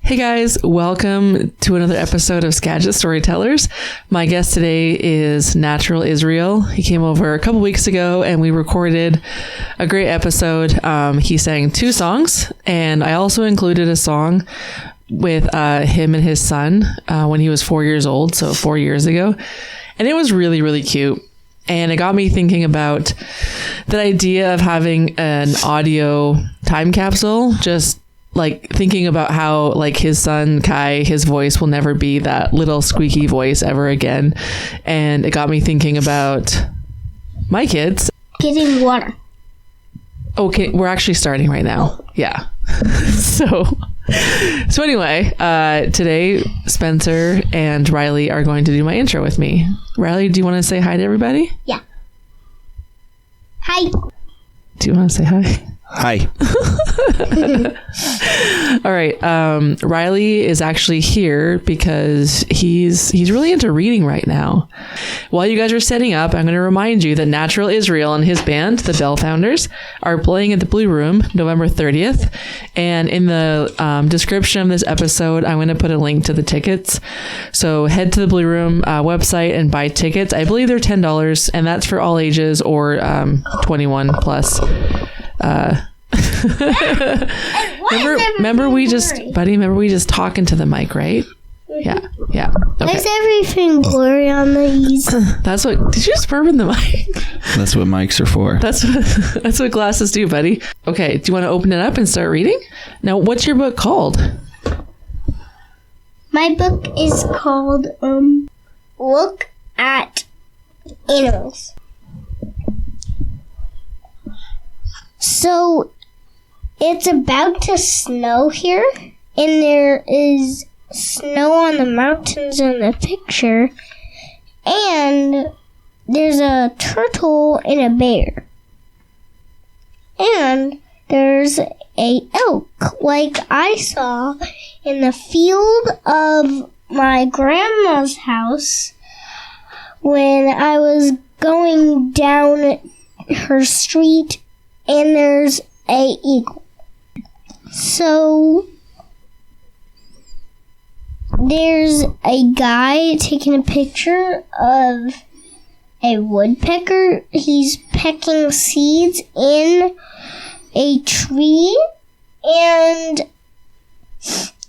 Hey guys, welcome to another episode of Skagit Storytellers. My guest today is Natural Israel. He came over a couple weeks ago and we recorded a great episode. He sang 2 songs, and I also included a song with him and his son when he was 4 years old, so 4 years ago. And it was really, really cute. And it got me thinking about the idea of having an audio time capsule, just like thinking about how like his son Kai, his voice will never be that little squeaky voice ever again. And it got me thinking about my kids. Getting water. Okay, we're actually starting right now. Yeah. So anyway, today Spencer and Riley are going to do my intro with me. Riley, do you want to say hi to everybody? Yeah. Hi. Do you want to say hi? Hi. All right. Riley is actually here because he's really into reading right now. While you guys are setting up, I'm going to remind you that Natural Israel and his band, the Bell Founders, are playing at the Blue Room November 30th. And in the description of this episode, I'm going to put a link to the tickets. So head to the Blue Room website and buy tickets. I believe they're $10, and that's for all ages or 21 plus. Remember we just talking to the mic, right? Yeah. Okay. Why is everything blurry on these? That's what. Did you just burp in the mic? That's what mics are for. That's what glasses do, buddy. Okay. Do you want to open it up and start reading? Now, what's your book called? My book is called Look at Animals. So, it's about to snow here, and there is snow on the mountains in the picture, and there's a turtle and a bear. And there's a elk, like I saw in the field of my grandma's house when I was going down her street. And there's a eagle. So there's a guy taking a picture of a woodpecker. He's pecking seeds in a tree, and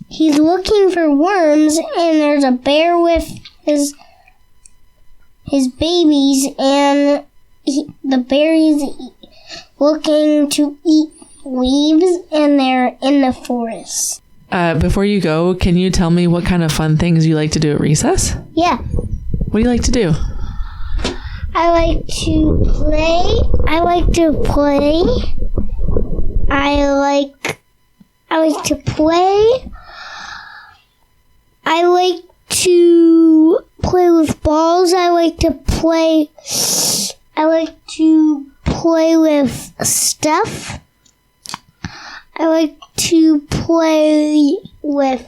he's looking for worms, and there's a bear with his babies, and the bear is looking to eat leaves, and they're in the forest. Before you go, can you tell me what kind of fun things you like to do at recess? Yeah. What do you like to do? I like to play. I like to play with balls. I like to play with stuff. I like to play with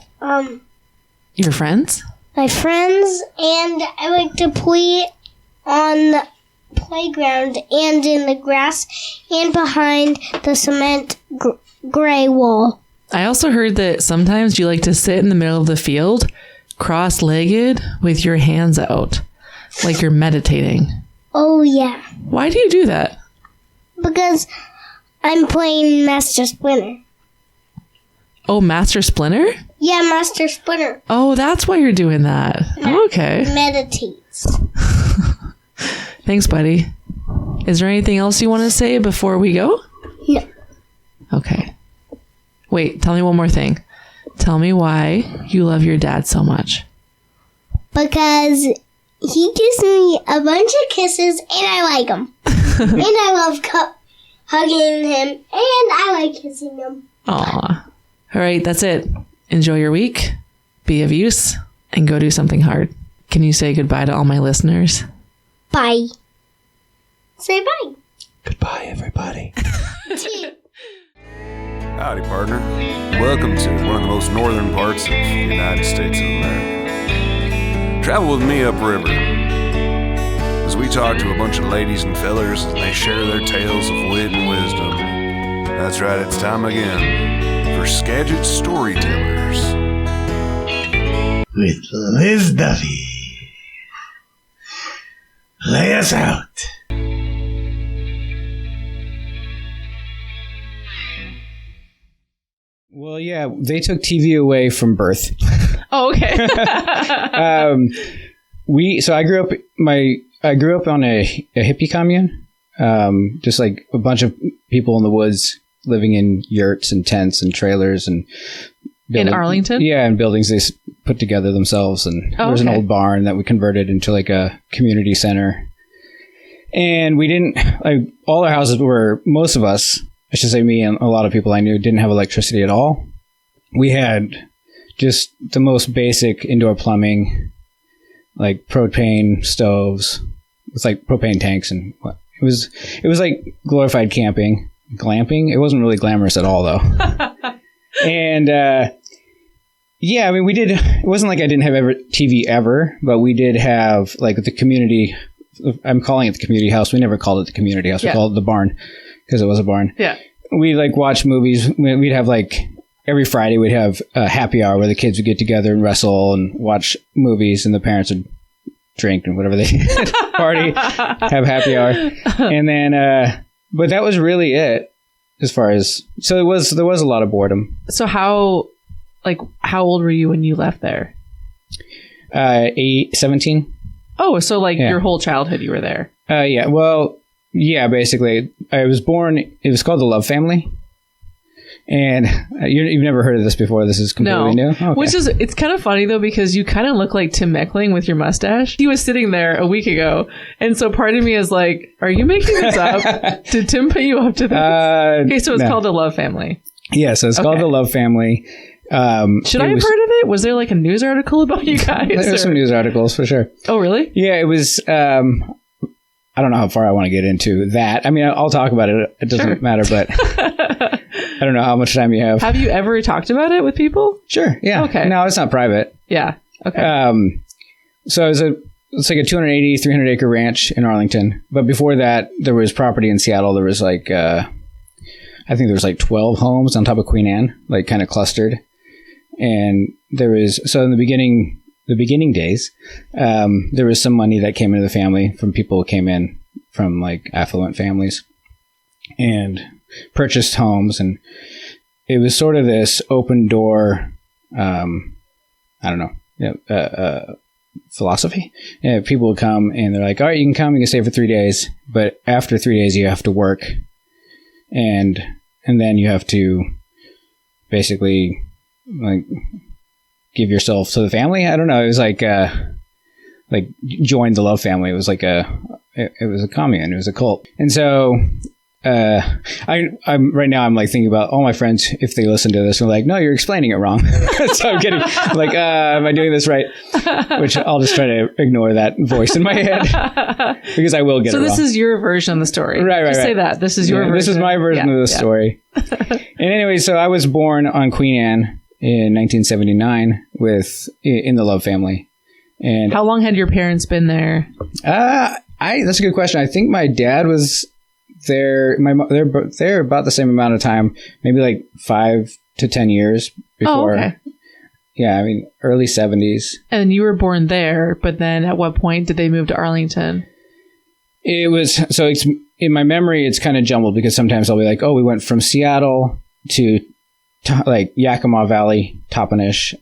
your friends? My friends, and I like to play on the playground and in the grass and behind the cement gray wall. I also heard that sometimes you like to sit in the middle of the field, cross-legged with your hands out, like you're meditating. Oh, yeah. Why do you do that? Because I'm playing Master Splinter. Oh, Master Splinter? Yeah, Master Splinter. Oh, that's why you're doing that. Okay. Meditates. Thanks, buddy. Is there anything else you want to say before we go? No. Okay. Wait, tell me one more thing. Tell me why you love your dad so much. Because he gives me a bunch of kisses, and I like him. And I love hugging him, and I like kissing him. Aw. All right, that's it. Enjoy your week, be of use, and go do something hard. Can you say goodbye to all my listeners? Bye. Say bye. Goodbye, everybody. Howdy, partner. Welcome to one of the most northern parts of the United States of America. Travel with me upriver as we talk to a bunch of ladies and fellers and they share their tales of wit and wisdom. That's right, it's time again for Skagit Storytellers. with Liz Duffy. Lay us out. Well, yeah, they took TV away from birth. Oh, okay. I grew up on a hippie commune. Just like a bunch of people in the woods living in yurts and tents and trailers and in Arlington? Yeah, and buildings they put together themselves. And there was an old barn that we converted into like a community center. And we didn't, like, all our houses were, most of us, I should say me and a lot of people I knew, didn't have electricity at all. We had just the most basic indoor plumbing, like propane stoves with like propane tanks, and it was like glorified camping, glamping. It wasn't really glamorous at all though. And yeah, I mean, we did. It wasn't like I didn't have TV ever, but we did have like the community. I'm calling it the community house. We never called it the community house. We called it the barn because it was a barn. Yeah. We like watch movies. We'd have like every Friday we'd have a happy hour where the kids would get together and wrestle and watch movies, and the parents would drink and whatever they did, party, have happy hour, and then. But that was really it as far as. So there was a lot of boredom. So how old were you when you left there? 17. Oh, so like your whole childhood you were there. Yeah. Well, yeah, basically. I was born, it was called the Love Family. And you've never heard of this before. This is completely new. Okay. Which is, it's kind of funny though, because you kind of look like Tim Meckling with your mustache. He was sitting there a week ago. And so part of me is like, are you making this up? Did Tim put you up to this? Okay, so it's called the Love Family. Yeah, so it's called the Love Family. Should I have heard of it? Was there like a news article about you guys? There were some news articles for sure. Oh, really? Yeah, it was. I don't know how far I want to get into that. I mean, I'll talk about it. It doesn't matter, but I don't know how much time you have. Have you ever talked about it with people? Sure. Yeah. Okay. No, it's not private. Yeah. Okay. So it's like a 280, 300 acre ranch in Arlington. But before that, there was property in Seattle. There was like, I think there was like 12 homes on top of Queen Anne, like kind of clustered. And there was, so in the beginning days, there was some money that came into the family from people who came in from like affluent families and purchased homes. And it was sort of this open door, philosophy. Yeah, people would come and they're like, all right, you can come, you can stay for 3 days. But after 3 days, you have to work. And then you have to basically like give yourself to the family. I don't know. It was like join the Love Family. It was like it was a commune. It was a cult. And so I'm right now I'm like thinking about all my friends, if they listen to this, and like, no, you're explaining it wrong. So I'm getting like, am I doing this right? Which I'll just try to ignore that voice in my head because I will get it wrong. So this is your version of the story. Right. Just say that. This is your version. This is my version of the story. And anyway, so I was born on Queen Anne in 1979 in the Love Family. And how long had your parents been there? That's a good question. I think my dad was there. They're there about the same amount of time, maybe like 5 to 10 years before. Oh, okay. Yeah, I mean, early 70s. And you were born there, but then at what point did they move to Arlington? It was, so it's, in my memory, it's kind of jumbled because sometimes I'll be like, oh, we went from Seattle to like Yakima Valley, Toppenish,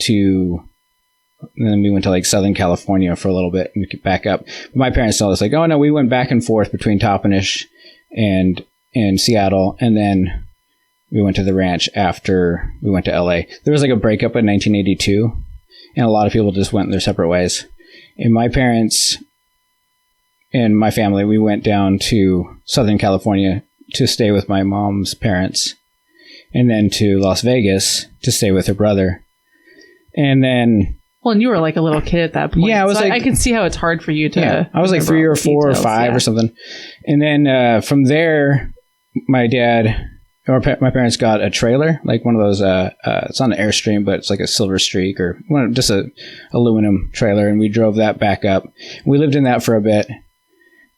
to and then we went to like Southern California for a little bit and back up. But my parents told us like, oh no, we went back and forth between Toppenish and Seattle, and then we went to the ranch after we went to LA. There was like a breakup in 1982, and a lot of people just went their separate ways. And my parents and my family, we went down to Southern California to stay with my mom's parents, and then to Las Vegas to stay with her brother. And then... Well, and you were like a little kid at that point. Yeah, I was I can see how it's hard for you to... Yeah, I was like 3 or 4 or 5 or something. And then from there, my parents got a trailer, like one of those, it's on the Airstream, but it's like a Silver Streak or just a aluminum trailer. And we drove that back up. We lived in that for a bit.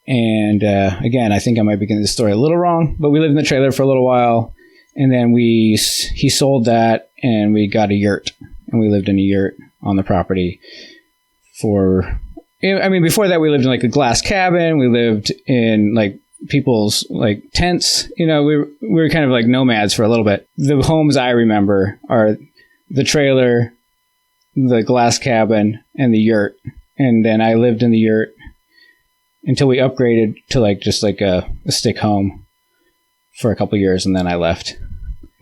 And again, I think I might be getting this story a little wrong, but we lived in the trailer for a little while. And then he sold that and we got a yurt, and we lived in a yurt on the property before that we lived in like a glass cabin. We lived in like people's like tents. We were kind of like nomads for a little bit. The homes I remember are the trailer, the glass cabin, and the yurt. And then I lived in the yurt until we upgraded to like just like a stick home for a couple years, and then I left.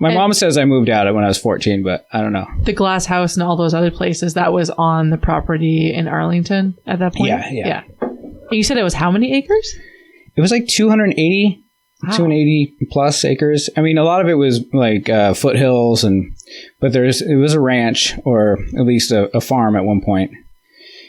My mom says I moved out when I was 14, but I don't know. The glass house and all those other places, that was on the property in Arlington at that point? Yeah. And you said it was how many acres? It was like 280 plus acres. I mean, a lot of it was like foothills, but it was a ranch, or at least a farm at one point.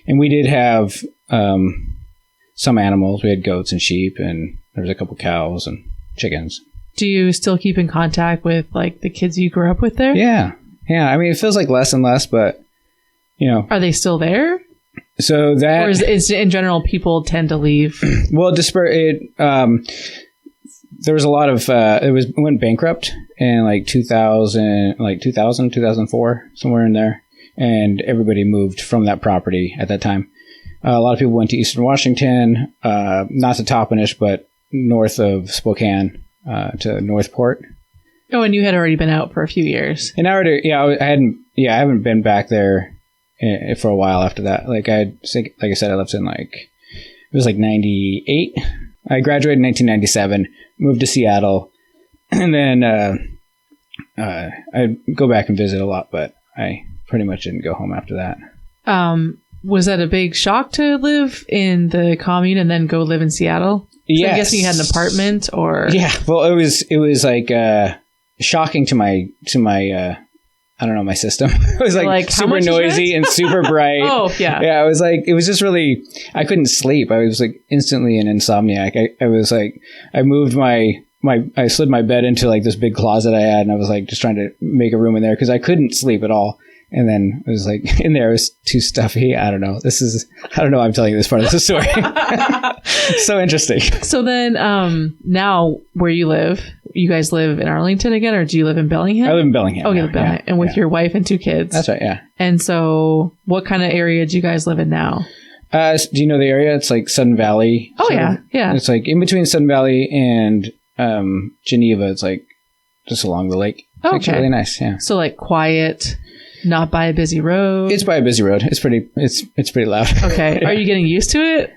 And we did have some animals. We had goats and sheep, and there was a couple cows and chickens. Do you still keep in contact with like the kids you grew up with there? Yeah. I mean, it feels like less and less, but Are they still there? So that, or is in general people tend to leave? Well, there was a lot of it went bankrupt in like 2004, somewhere in there, and everybody moved from that property at that time. A lot of people went to Eastern Washington, not to Toppenish, but north of Spokane, to Northport. Oh, and you had already been out for a few years. And I haven't been back there for a while after that. Like I said, I left in it was like 98. I graduated in 1997, moved to Seattle, and then I'd go back and visit a lot, but I pretty much didn't go home after that. Was that a big shock to live in the commune and then go live in Seattle? Yes. I'm guessing you had an apartment, or yeah. Well, it was like shocking to my I don't know, my system. It was like super noisy and super bright. Oh yeah. Yeah. It was just really, I couldn't sleep. I was like instantly an insomniac. I was like, I moved I slid my bed into like this big closet I had, and I was like just trying to make a room in there because I couldn't sleep at all. And then it was like in there, it was too stuffy. I don't know. I don't know. I'm telling you this part of the story. So interesting. So then, now where you live, you guys live in Arlington again, or do you live in Bellingham? I live in Bellingham. Oh, you live in Bellingham. And with your wife and 2 kids. That's right. Yeah. And so what kind of area do you guys live in now? Do you know the area? It's like Sun Valley. Oh yeah. Yeah. It's like in between Sun Valley and, Geneva. It's like just along the lake. It's actually really nice. Yeah. So like quiet, not by a busy road. It's by a busy road. It's pretty loud. Okay. Are you getting used to it?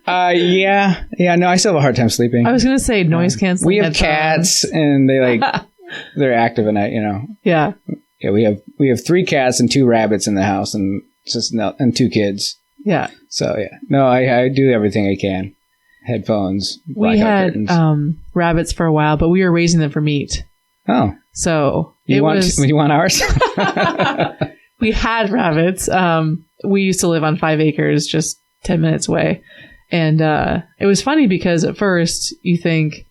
Yeah. No, I still have a hard time sleeping. I was going to say noise canceling. We have cats, and they they're active at night, Yeah. Yeah, we have 3 cats and 2 rabbits in the house, and and 2 kids. Yeah. So yeah. No, I do everything I can. Headphones, we had curtains. Rabbits for a while, but we were raising them for meat. Oh. So you want ours? We had rabbits. We used to live on 5 acres, just 10 minutes away. And it was funny because at first you think,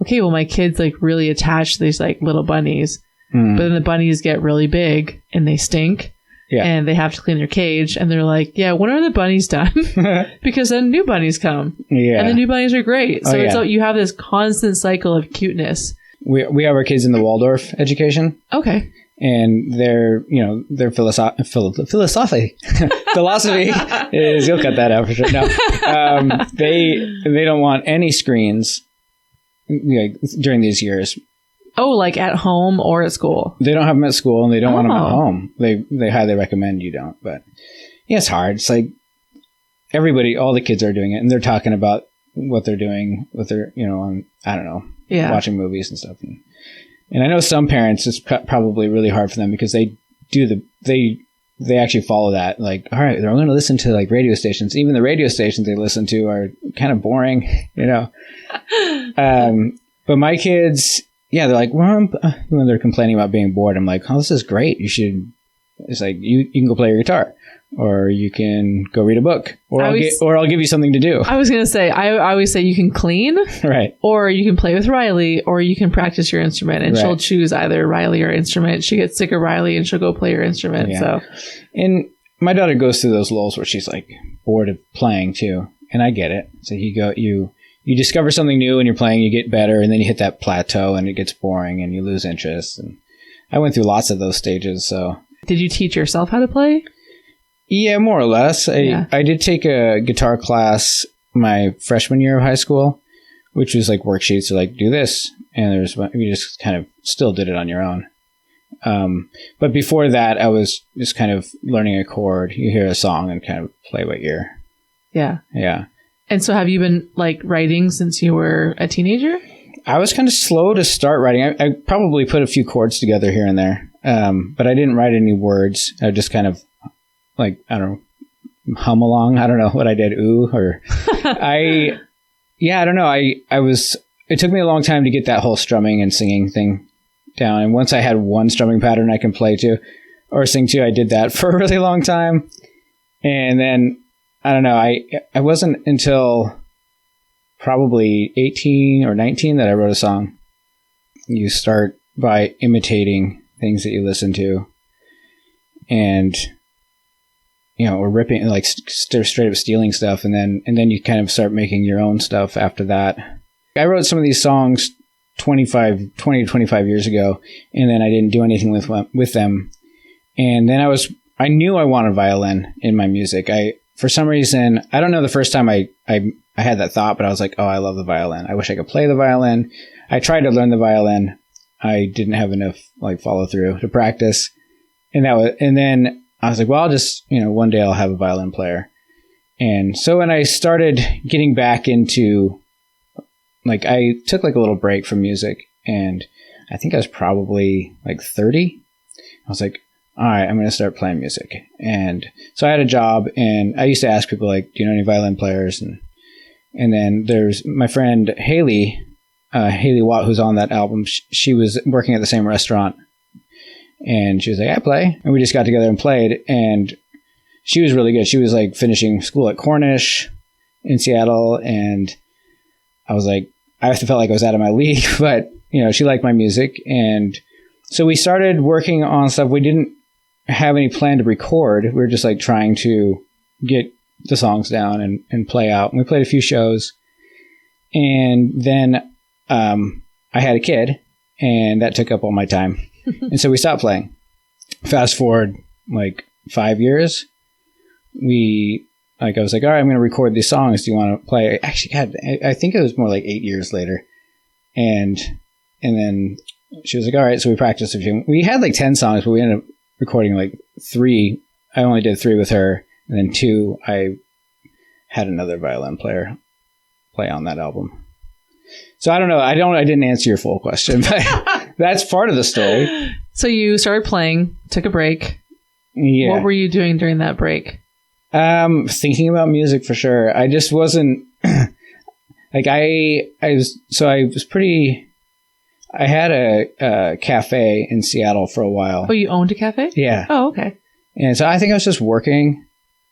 okay, well, my kid's like really attached to these like little bunnies. But then the bunnies get really big and they stink. Yeah. And they have to clean their cage. And they're like, yeah, when are the bunnies done? Because then new bunnies come. Yeah. And the new bunnies are great. So it's like you have this constant cycle of cuteness. We have our kids in the Waldorf education. Okay. And their philosophy is, you'll cut that out for sure. No, they don't want any screens during these years. Oh, like at home or at school? They don't have them at school, and they don't want them at home. They highly recommend you don't. But yeah, it's hard. It's like all the kids are doing it, and they're talking about what they're doing with their, on, I don't know, watching movies and stuff. And I know some parents, it's probably really hard for them because they actually follow that. Like, all right, they're going to listen to like radio stations. Even the radio stations they listen to are kind of boring, But my kids, they're like, when they're complaining about being bored, I'm like, oh, this is great. It's like, you can go play your guitar, or you can go read a book, or I'll give you something to do. I was going to say, I always say you can clean, right? Or you can play with Riley, or you can practice your instrument, and she'll choose either Riley or instrument. She gets sick of Riley and she'll go play her instrument. Yeah. So, and my daughter goes through those lulls where she's like bored of playing too. And I get it. So you discover something new and you're playing, you get better, and then you hit that plateau and it gets boring and you lose interest. And I went through lots of those stages. So Did you teach yourself how to play? yeah, more or less. I did take a guitar class my freshman year of high school, which was like worksheets to like do this, and you just kind of still did it on your own. But before that, I was just kind of learning a chord. You hear a song and kind of play by ear. Yeah. Yeah. And so have you been like writing since you were a teenager? I was kind of slow to start writing. I probably put a few chords together here and there, but I didn't write any words. I just kind of like, I don't know, hum along. I don't know what I did. Ooh, or I don't know. It took me a long time to get that whole strumming and singing thing down. And once I had one strumming pattern I can play to or sing to, I did that for a really long time. And then, I don't know, I wasn't until probably 18 or 19 that I wrote a song. You start by imitating things that you listen to and, or ripping, like straight up stealing stuff. And then you kind of start making your own stuff after that. I wrote some of these songs 20 to 25 years ago, and then I didn't do anything with them. And then I knew I wanted violin in my music. For some reason, I don't know the first time I had that thought, but I was like, oh, I love the violin. I wish I could play the violin. I tried to learn the violin. I didn't have enough like follow through to practice. And then I was like, well, I'll just, one day I'll have a violin player. And so when I started getting back into, like, I took like a little break from music, and I think I was probably like 30. I was like, all right, I'm going to start playing music. And so I had a job, and I used to ask people like, do you know any violin players? And then there's my friend Haley Watt, who's on that album. She was working at the same restaurant, and she was like, I play. And we just got together and played, and she was really good. She was like finishing school at Cornish in Seattle, and I was like, I felt like I was out of my league, but she liked my music. And so we started working on stuff. We didn't have any plan to record. We were just like trying to get the songs down and play out. And we played a few shows, and then I had a kid, and that took up all my time. And so we stopped playing. Fast forward like 5 years, I was like, all right, I'm going to record these songs. Do you want to play? Actually, I think it was more like 8 years later. And then she was like, all right. So we practiced a few. We had like 10 songs, but we ended up recording like 3. I only did 3 with her. And then 2, I had another violin player play on that album. So I don't know. I didn't answer your full question, but that's part of the story. So you started playing, took a break. Yeah. What were you doing during that break? Thinking about music for sure. I just wasn't like I had a cafe in Seattle for a while. Oh, you owned a cafe? Yeah. Oh, okay. And so I think I was just working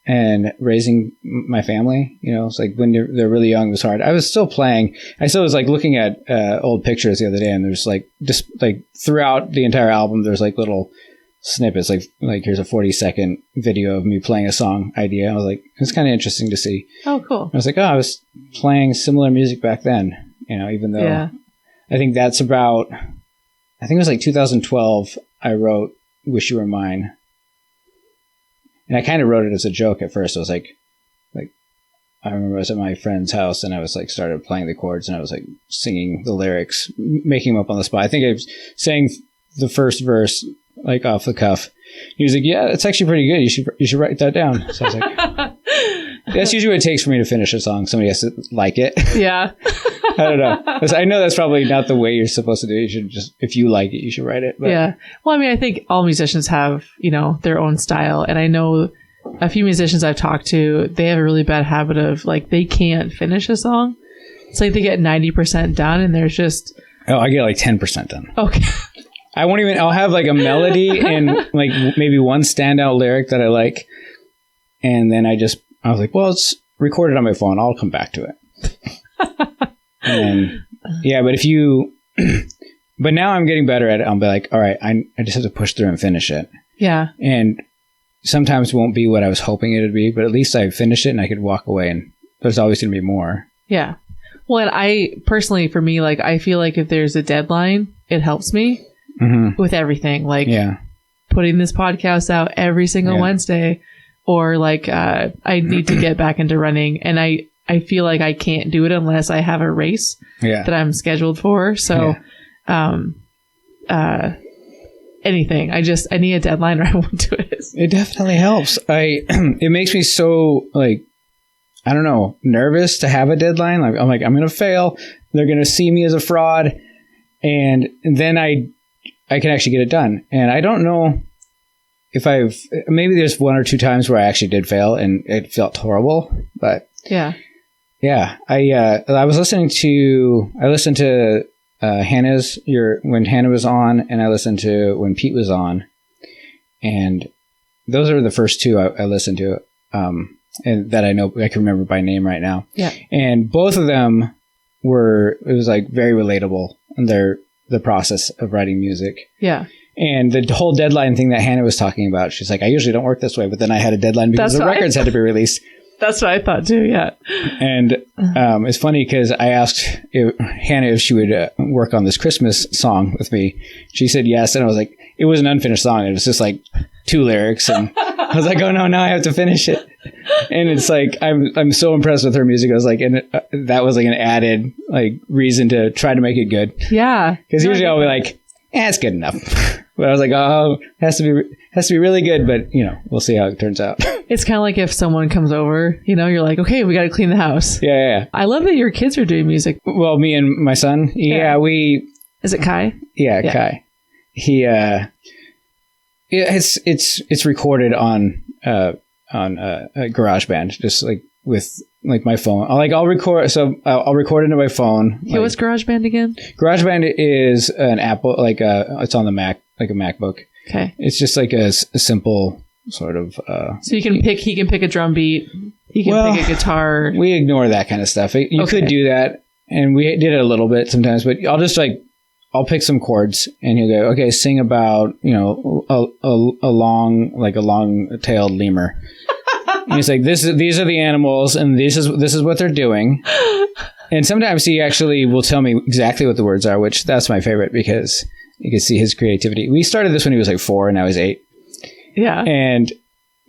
and raising my family. It's like when they're really young, it was hard. I was still playing. I still was like looking at old pictures the other day, and there's like just like throughout the entire album, there's like little snippets, like here's a 40-second video of me playing a song idea. I was like, it's kind of interesting to see. Oh, cool. I was like, oh, I was playing similar music back then, even though I think I think it was like 2012, I wrote Wish You Were Mine. And I kind of wrote it as a joke at first. I was like, I remember I was at my friend's house, and I was like, started playing the chords, and I was like singing the lyrics, making them up on the spot. I think I was saying the first verse like off the cuff. He was like, yeah, it's actually pretty good. You should write that down. So I was like, that's usually what it takes for me to finish a song. Somebody has to like it. Yeah. I don't know. I know that's probably not the way you're supposed to do it. You should just, if you like it, you should write it. But. Yeah. Well, I mean, I think all musicians have, their own style. And I know a few musicians I've talked to, they have a really bad habit of like, they can't finish a song. It's like they get 90% done, and there's just... Oh, I get like 10% done. Okay. I'll have like a melody and like maybe one standout lyric that I like. And then I was like, well, it's recorded on my phone. I'll come back to it. And yeah, but now I'm getting better at it. I'll be like, all right, I just have to push through and finish it. Yeah. And sometimes it won't be what I was hoping it would be, but at least I finished it and I could walk away, and there's always going to be more. Yeah. Well, and I personally, for me, like, I feel like if there's a deadline, it helps me. with everything. Like Yeah. putting this podcast out every single Wednesday, or like I need to get back into running, and I feel like I can't do it unless I have a race that I'm scheduled for. So anything, I need a deadline or I won't do it. It definitely helps. It makes me so like, I don't know, nervous to have a deadline. Like I'm going to fail. They're going to see me as a fraud. And then I can actually get it done. And I don't know if maybe there's one or two times where I actually did fail and it felt horrible, but I listened to Hannah's, when Hannah was on, and I listened to when Pete was on, and those are the first two I listened to, and that I know I can remember by name right now. Yeah. And both of them it was like very relatable in the process of writing music. Yeah. And the whole deadline thing that Hannah was talking about, she's like, I usually don't work this way, but then I had a deadline because the records had to be released. That's what I thought too, yeah. And it's funny because I asked Hannah if she would work on this Christmas song with me. She said yes, and I was like, it was an unfinished song. It was just like 2 lyrics, and I was like, oh no, now I have to finish it. And it's like, I'm so impressed with her music. I was like, and that was like an added like reason to try to make it good. Yeah. Because usually I'll be like, it's good enough. But I was like, oh, has to be really good, but we'll see how it turns out. It's kind of like if someone comes over, you're like, okay, we got to clean the house. Yeah. I love that your kids are doing music. Well, me and my son, Is it Kai? Yeah, Kai. He it's recorded on GarageBand, just like with like my phone. I'll record into my phone. Okay, what's GarageBand again? GarageBand is an Apple, it's on the Mac, like a MacBook. Okay. It's just like a simple sort of. So he can pick a drum beat. He can pick a guitar. We ignore that kind of stuff. You could do that, and we did it a little bit sometimes. But I'll pick some chords, and he'll go, okay, sing about a long-tailed lemur. And he's like, these are the animals, and this is what they're doing. And sometimes he actually will tell me exactly what the words are, which that's my favorite because you can see his creativity. We started this when he was like 4, and now he's 8. Yeah. And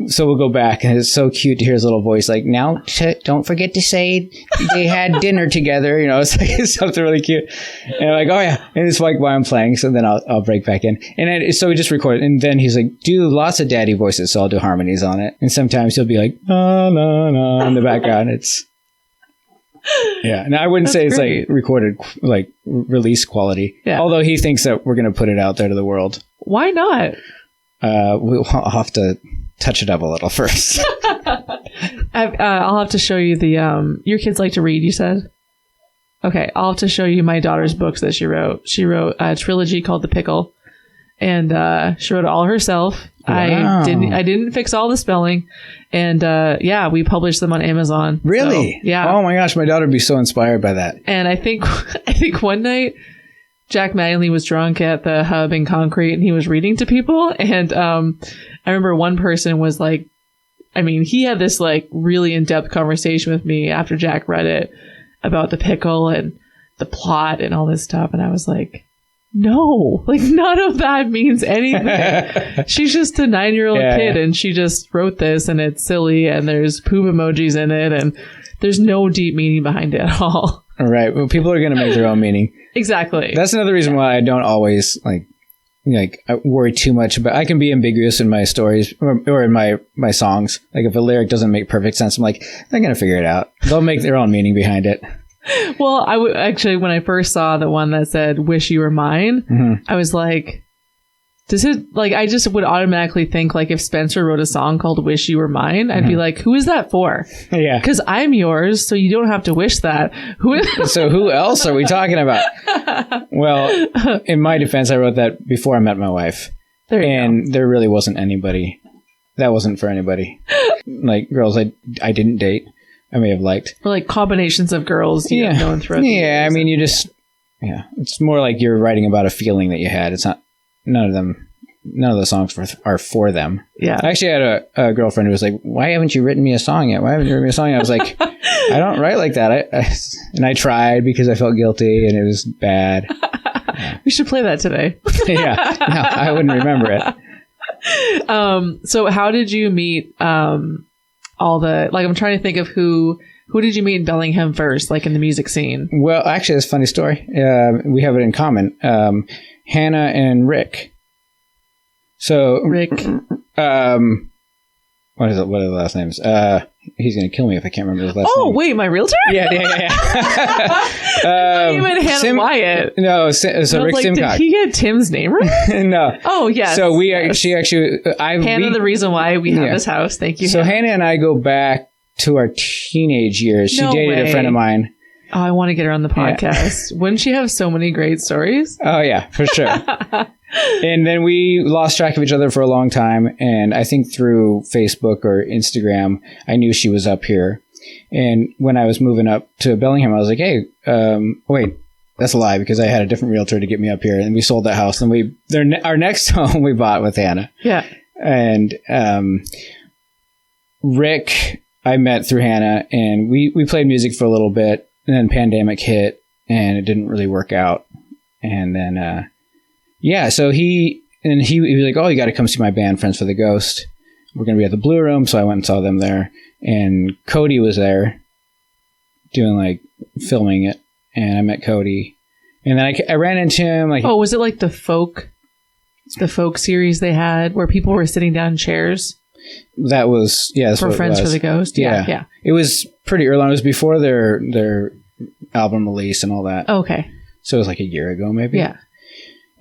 so we'll go back, and it's so cute to hear his little voice, like, now don't forget to say they had dinner together. It's like something really cute. And I'm like, oh yeah. And it's like while I'm playing, so then I'll break back in. And so we just record it. And then he's like, do lots of daddy voices, so I'll do harmonies on it. And sometimes he'll be like, na na na in the background. It's yeah. And I wouldn't say it's like recorded, like release quality. Yeah. Although he thinks that we're going to put it out there to the world. Why not? We'll have to touch it up a little first. I'll have to show you your kids like to read, you said? Okay, I'll have to show you my daughter's books that she wrote. She wrote a trilogy called The Pickle, and she wrote it all herself. Wow. I didn't fix all the spelling, and we published them on Amazon. Really? So, yeah. Oh my gosh, my daughter would be so inspired by that. And I think one night Jack Mattingly was drunk at the Hub in Concrete, and he was reading to people. And I remember one person was like, he had this like really in-depth conversation with me after Jack read it about the pickle and the plot and all this stuff. And I was like, no, like none of that means anything. She's just a 9-year-old kid, and she just wrote this, and it's silly, and there's poop emojis in it, and there's no deep meaning behind it at all. All right. Well, people are going to make their own meaning. Exactly. That's another reason why I don't always I worry too much about. I can be ambiguous in my stories or in my songs. Like if a lyric doesn't make perfect sense, I'm like, they're going to figure it out. They'll make their own meaning behind it. Well, actually, when I first saw the one that said "Wish You Were Mine," I was like, "Does it?" Like, I just would automatically think like if Spencer wrote a song called "Wish You Were Mine," I'd be like, "Who is that for?" Yeah, because I'm yours, so you don't have to wish that. So who else are we talking about? Well, in my defense, I wrote that before I met my wife, there really wasn't anybody. That wasn't for anybody. Like girls I didn't date. I may have liked. Or like combinations of girls you have known throughout the years. It's more like you're writing about a feeling that you had. It's not, none of the songs are for them. Yeah. I actually had a girlfriend who was like, why haven't you written me a song yet? I was like, I don't write like that. And I tried because I felt guilty and it was bad. We should play that today. Yeah. No, I wouldn't remember it. So how did you meet all the, like, I'm trying to think of who did you meet in Bellingham first, like in the music scene? Well, actually, it's a funny story. We have it in common. Hannah and Rick. So Rick. What are the last names? He's going to kill me if I can't remember his last name. Oh, wait, my realtor? Yeah. You meant Hannah Wyatt. No, so Rick Did Simcock. he get Tim's name right? No. Oh, yes. So yes. she actually, Hannah, the reason why we have Yeah. this house. Thank you. So Hannah. Hannah and I go back to our teenage years. She No dated way. a friend of mine. Oh, I want to get her on the podcast. Wouldn't she have so many great stories? Oh yeah, for sure. And then we lost track of each other for a long time. And I think through Facebook or Instagram, I knew she was up here. And when I was moving up to Bellingham, I was like, hey, wait, that's a lie, because I had a different realtor to get me up here. And we sold that house. And our next home we bought with Hannah. Yeah. And Rick, I met through Hannah, and we played music for a little bit. And then pandemic hit, and it didn't really work out. And then, so he was like, oh, you got to come see my band, Friends for the Ghost. We're going to be at the Blue Room. So I went and saw them there. And Cody was there doing filming it. And I met Cody. And then I ran into him. Was it like the folk series they had where people were sitting down in chairs? That was, yeah. For Friends for the Ghost? Yeah. It was pretty early on. It was before their album release and all that. Okay. So it was like a year ago, maybe. Yeah.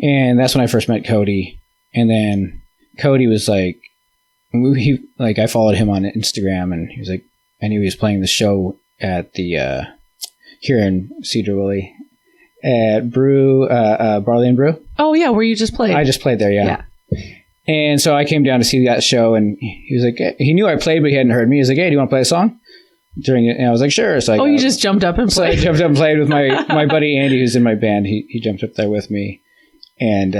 And that's when I first met Cody. And then Cody was like, I followed him on Instagram, and he was like, I knew he was playing the show at the, here in Cedar Willie at Barley and Brew. Oh yeah. Where you just played. I just played there. Yeah. And so I came down to see that show, and he was like, he knew I played, but he hadn't heard me. He was like, hey, do you want to play a song during it? And I was like, sure. So you just jumped up and played. So I jumped up and played with my buddy Andy, who's in my band. He jumped up there with me. And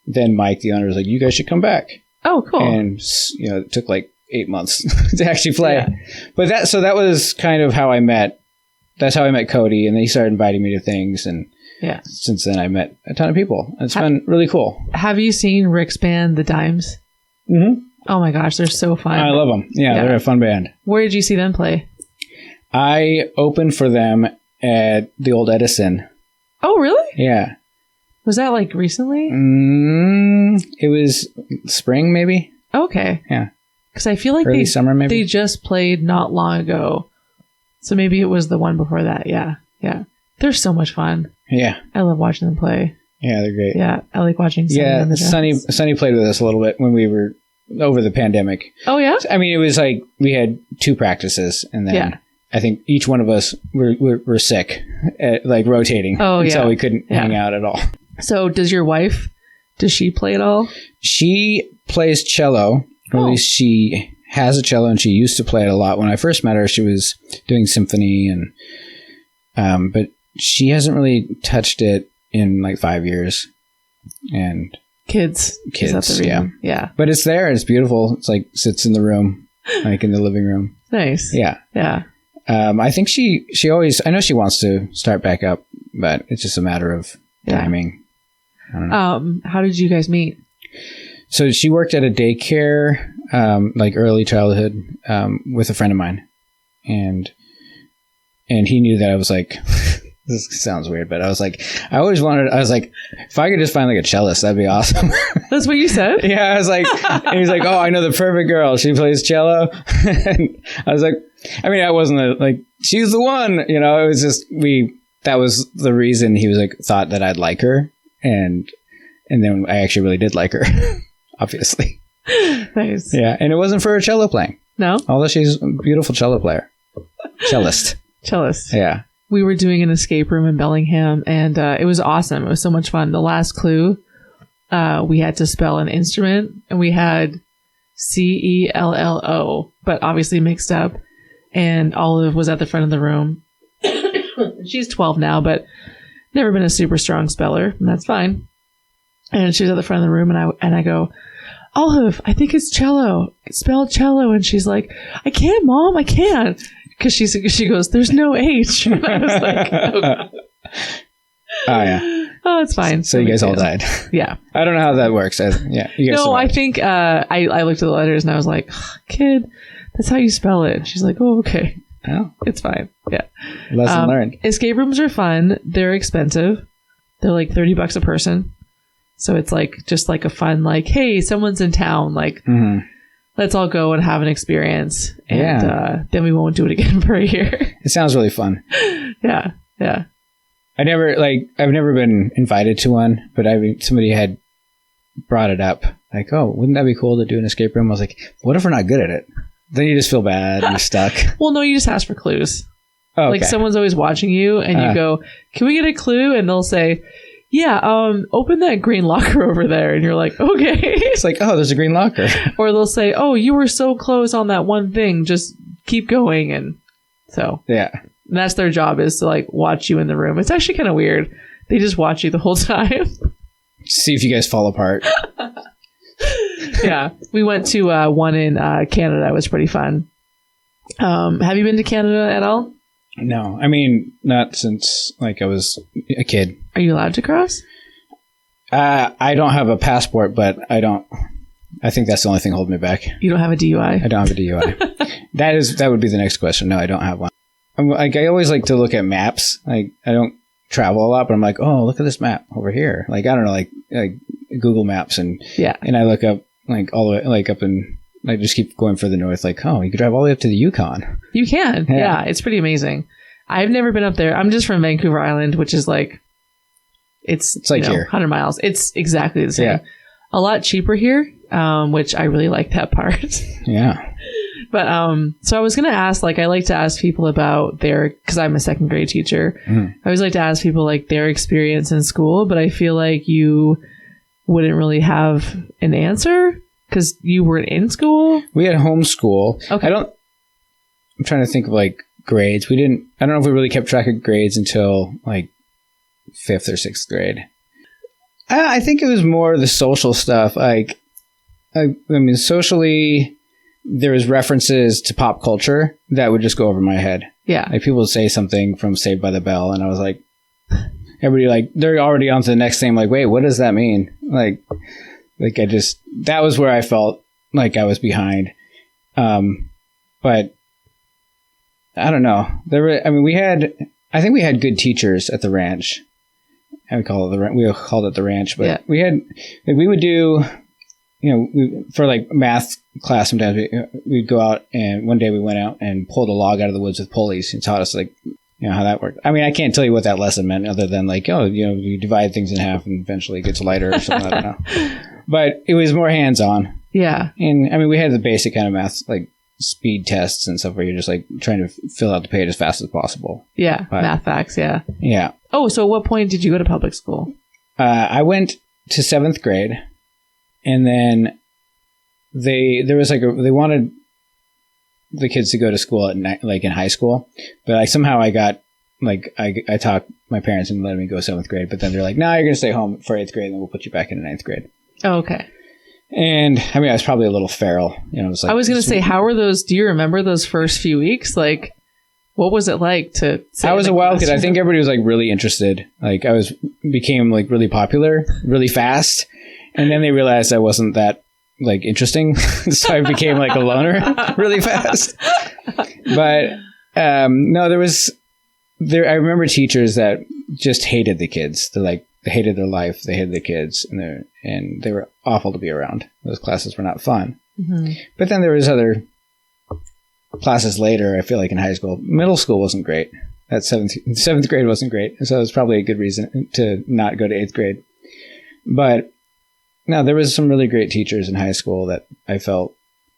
then Mike, the owner, was like, you guys should come back. Oh, cool. And, it took 8 months to actually play. Yeah. But that was kind of how I met. That's how I met Cody. And then he started inviting me to things. And since then I met a ton of people. It's been really cool. Have you seen Rick's band, The Dimes? Mm-hmm. Oh my gosh, they're so fun. I love them. Yeah, they're a fun band. Where did you see them play? I opened for them at the old Edison. Oh, really? Yeah. Was that recently? It was spring, maybe. Okay. Yeah. Because I feel like early summer, maybe. They just played not long ago. So maybe it was the one before that. Yeah. Yeah. They're so much fun. Yeah. I love watching them play. Yeah, they're great. Yeah. I like watching Sunny and the Jets. Sunny played with us a little bit when we were over the pandemic. Oh, yeah? I mean, it was we had 2 practices, and then I think each one of us were sick, rotating. Oh, yeah. So we couldn't hang out at all. So does she play at all? She plays cello. Or at least she has a cello, and she used to play it a lot. When I first met her, she was doing symphony, and but she hasn't really touched it in 5 years. And kids, is that the reason? Yeah. But it's there. It's beautiful. It's sits in the room, in the living room. Nice. Yeah. Yeah. I think she always, I know she wants to start back up, but it's just a matter of timing. I don't know. How did you guys meet? So she worked at a daycare, early childhood, with a friend of mine, and he knew that I was this sounds weird, but I was if I could just find a cellist, that'd be awesome. That's what you said? Yeah, I was and he's like, oh, I know the perfect girl. She plays cello. And I was like, I mean, I wasn't she's the one, it was just, that was the reason he was thought that I'd like her. And then I actually really did like her, obviously. Nice. Yeah. And it wasn't for her cello playing. No? Although she's a beautiful cello player. Cellist. Yeah. We were doing an escape room in Bellingham, and it was awesome. It was so much fun. The last clue, we had to spell an instrument, and we had Cello, but obviously mixed up. And Olive was at the front of the room. She's 12 now, but never been a super strong speller, and that's fine. And she was at the front of the room, and I go, Olive, I think it's cello. Spell cello. And she's like, I can't, Mom, I can't. Because she goes, there's no H. And I was like, oh, God. Oh, yeah. Oh, it's fine. So you guys all died. Yeah. I don't know how that works. Yeah. You guys No, survived. I think I looked at the letters and I was like, kid, that's how you spell it. She's like, oh, okay. Oh, It's fine. Yeah. lesson learned. Escape rooms are fun. They're expensive. They're like $30 a person. So it's like just like a fun, like, hey, someone's in town. Like, let's all go and have an experience. And then we won't do it again for a year. It sounds really fun. Yeah. Yeah. I've never been invited to one, but somebody had brought it up. Like, oh, wouldn't that be cool to do an escape room? I was like, what if we're not good at it? Then you just feel bad. You're stuck. Well, no, you just ask for clues. Oh, okay. Like someone's always watching you and you go, can we get a clue? And they'll say, yeah, open that green locker over there. And you're like, okay. It's like, oh, there's a green locker. Or they'll say, oh, you were so close on that one thing. Just keep going. And so Yeah. and that's their job, is to like watch you in the room. It's actually kind of weird. They just watch you the whole time. See if you guys fall apart. Yeah. We went to one in Canada. It was pretty fun. Have you been to Canada at all? No, I mean, not since like I was a kid. Are you allowed to cross? I don't have a passport, but I think that's the only thing holding me back. You don't have a DUI? I don't have a DUI. That would be the next question. No, I don't have one. I always like to look at maps. Like, I don't travel a lot, but I'm like, oh, look at this map over here. Like, I don't know, like Google Maps, and I look up like all the way, like up in, I just keep going further north. Like, oh, you could drive all the way up to the Yukon. You can. Yeah, it's pretty amazing. I've never been up there. I'm just from Vancouver Island, which is like, it's like here, 100 miles. It's exactly the same. Yeah. A lot cheaper here, which I really like that part. Yeah. But so I was going to ask, like, I like to ask people about because I'm a second grade teacher. I always like to ask people like their experience in school, but I feel like you wouldn't really have an answer because you weren't in school. We had homeschool. Okay. I'm trying to think of like grades. I don't know if we really kept track of grades until like 5th or 6th grade. I think it was more the social stuff. Like, I mean, socially, there was references to pop culture that would just go over my head. Yeah. Like, people would say something from Saved by the Bell, and I was like, everybody, like, they're already on to the next thing. Like, wait, what does that mean? Like that was where I felt like I was behind. But I don't know. I think we had good teachers at the ranch. We called it the ranch, but we would do, for like math class, sometimes we'd go out, and one day we went out and pulled a log out of the woods with pulleys and taught us like, how that worked. I mean, I can't tell you what that lesson meant other than like, you divide things in half and eventually it gets lighter or something. I don't know. But it was more hands-on. Yeah. And I mean, we had the basic kind of math, like speed tests and stuff where you're just like trying to fill out the page as fast as possible. Yeah. But, math facts. Yeah. Yeah. Oh, so at what point did you go to public school? I went to 7th grade, and then they wanted the kids to go to school at like in high school, but I talked my parents into letting me go 7th grade, but then they're like, no, you're going to stay home for 8th grade, and then we'll put you back into 9th grade. Oh, okay. And I mean, I was probably a little feral, It was like, I was going to say, how were those? Do you remember those first few weeks? Like, what was it like to? I was a wild kid. I think everybody was like really interested. Like, became like really popular, really fast, and then they realized I wasn't that like interesting, so I became like a loner really fast. But no, I remember teachers that just hated the kids. They hated their life. They hated the kids, and they were awful to be around. Those classes were not fun. Mm-hmm. But then there was other classes later. I feel like in high school, middle school wasn't great. That 7th grade wasn't great, so it was probably a good reason to not go to 8th grade. But no, there was some really great teachers in high school that I felt,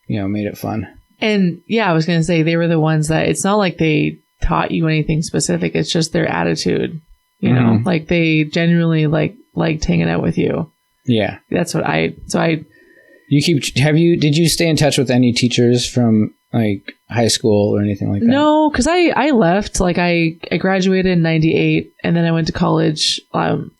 made it fun. And yeah, I was going to say they were the ones that it's not like they taught you anything specific. It's just their attitude. Like they genuinely liked hanging out with you. Yeah. That's what did you stay in touch with any teachers from like high school or anything like that? No, because I left, like I graduated in 98, and then I went to college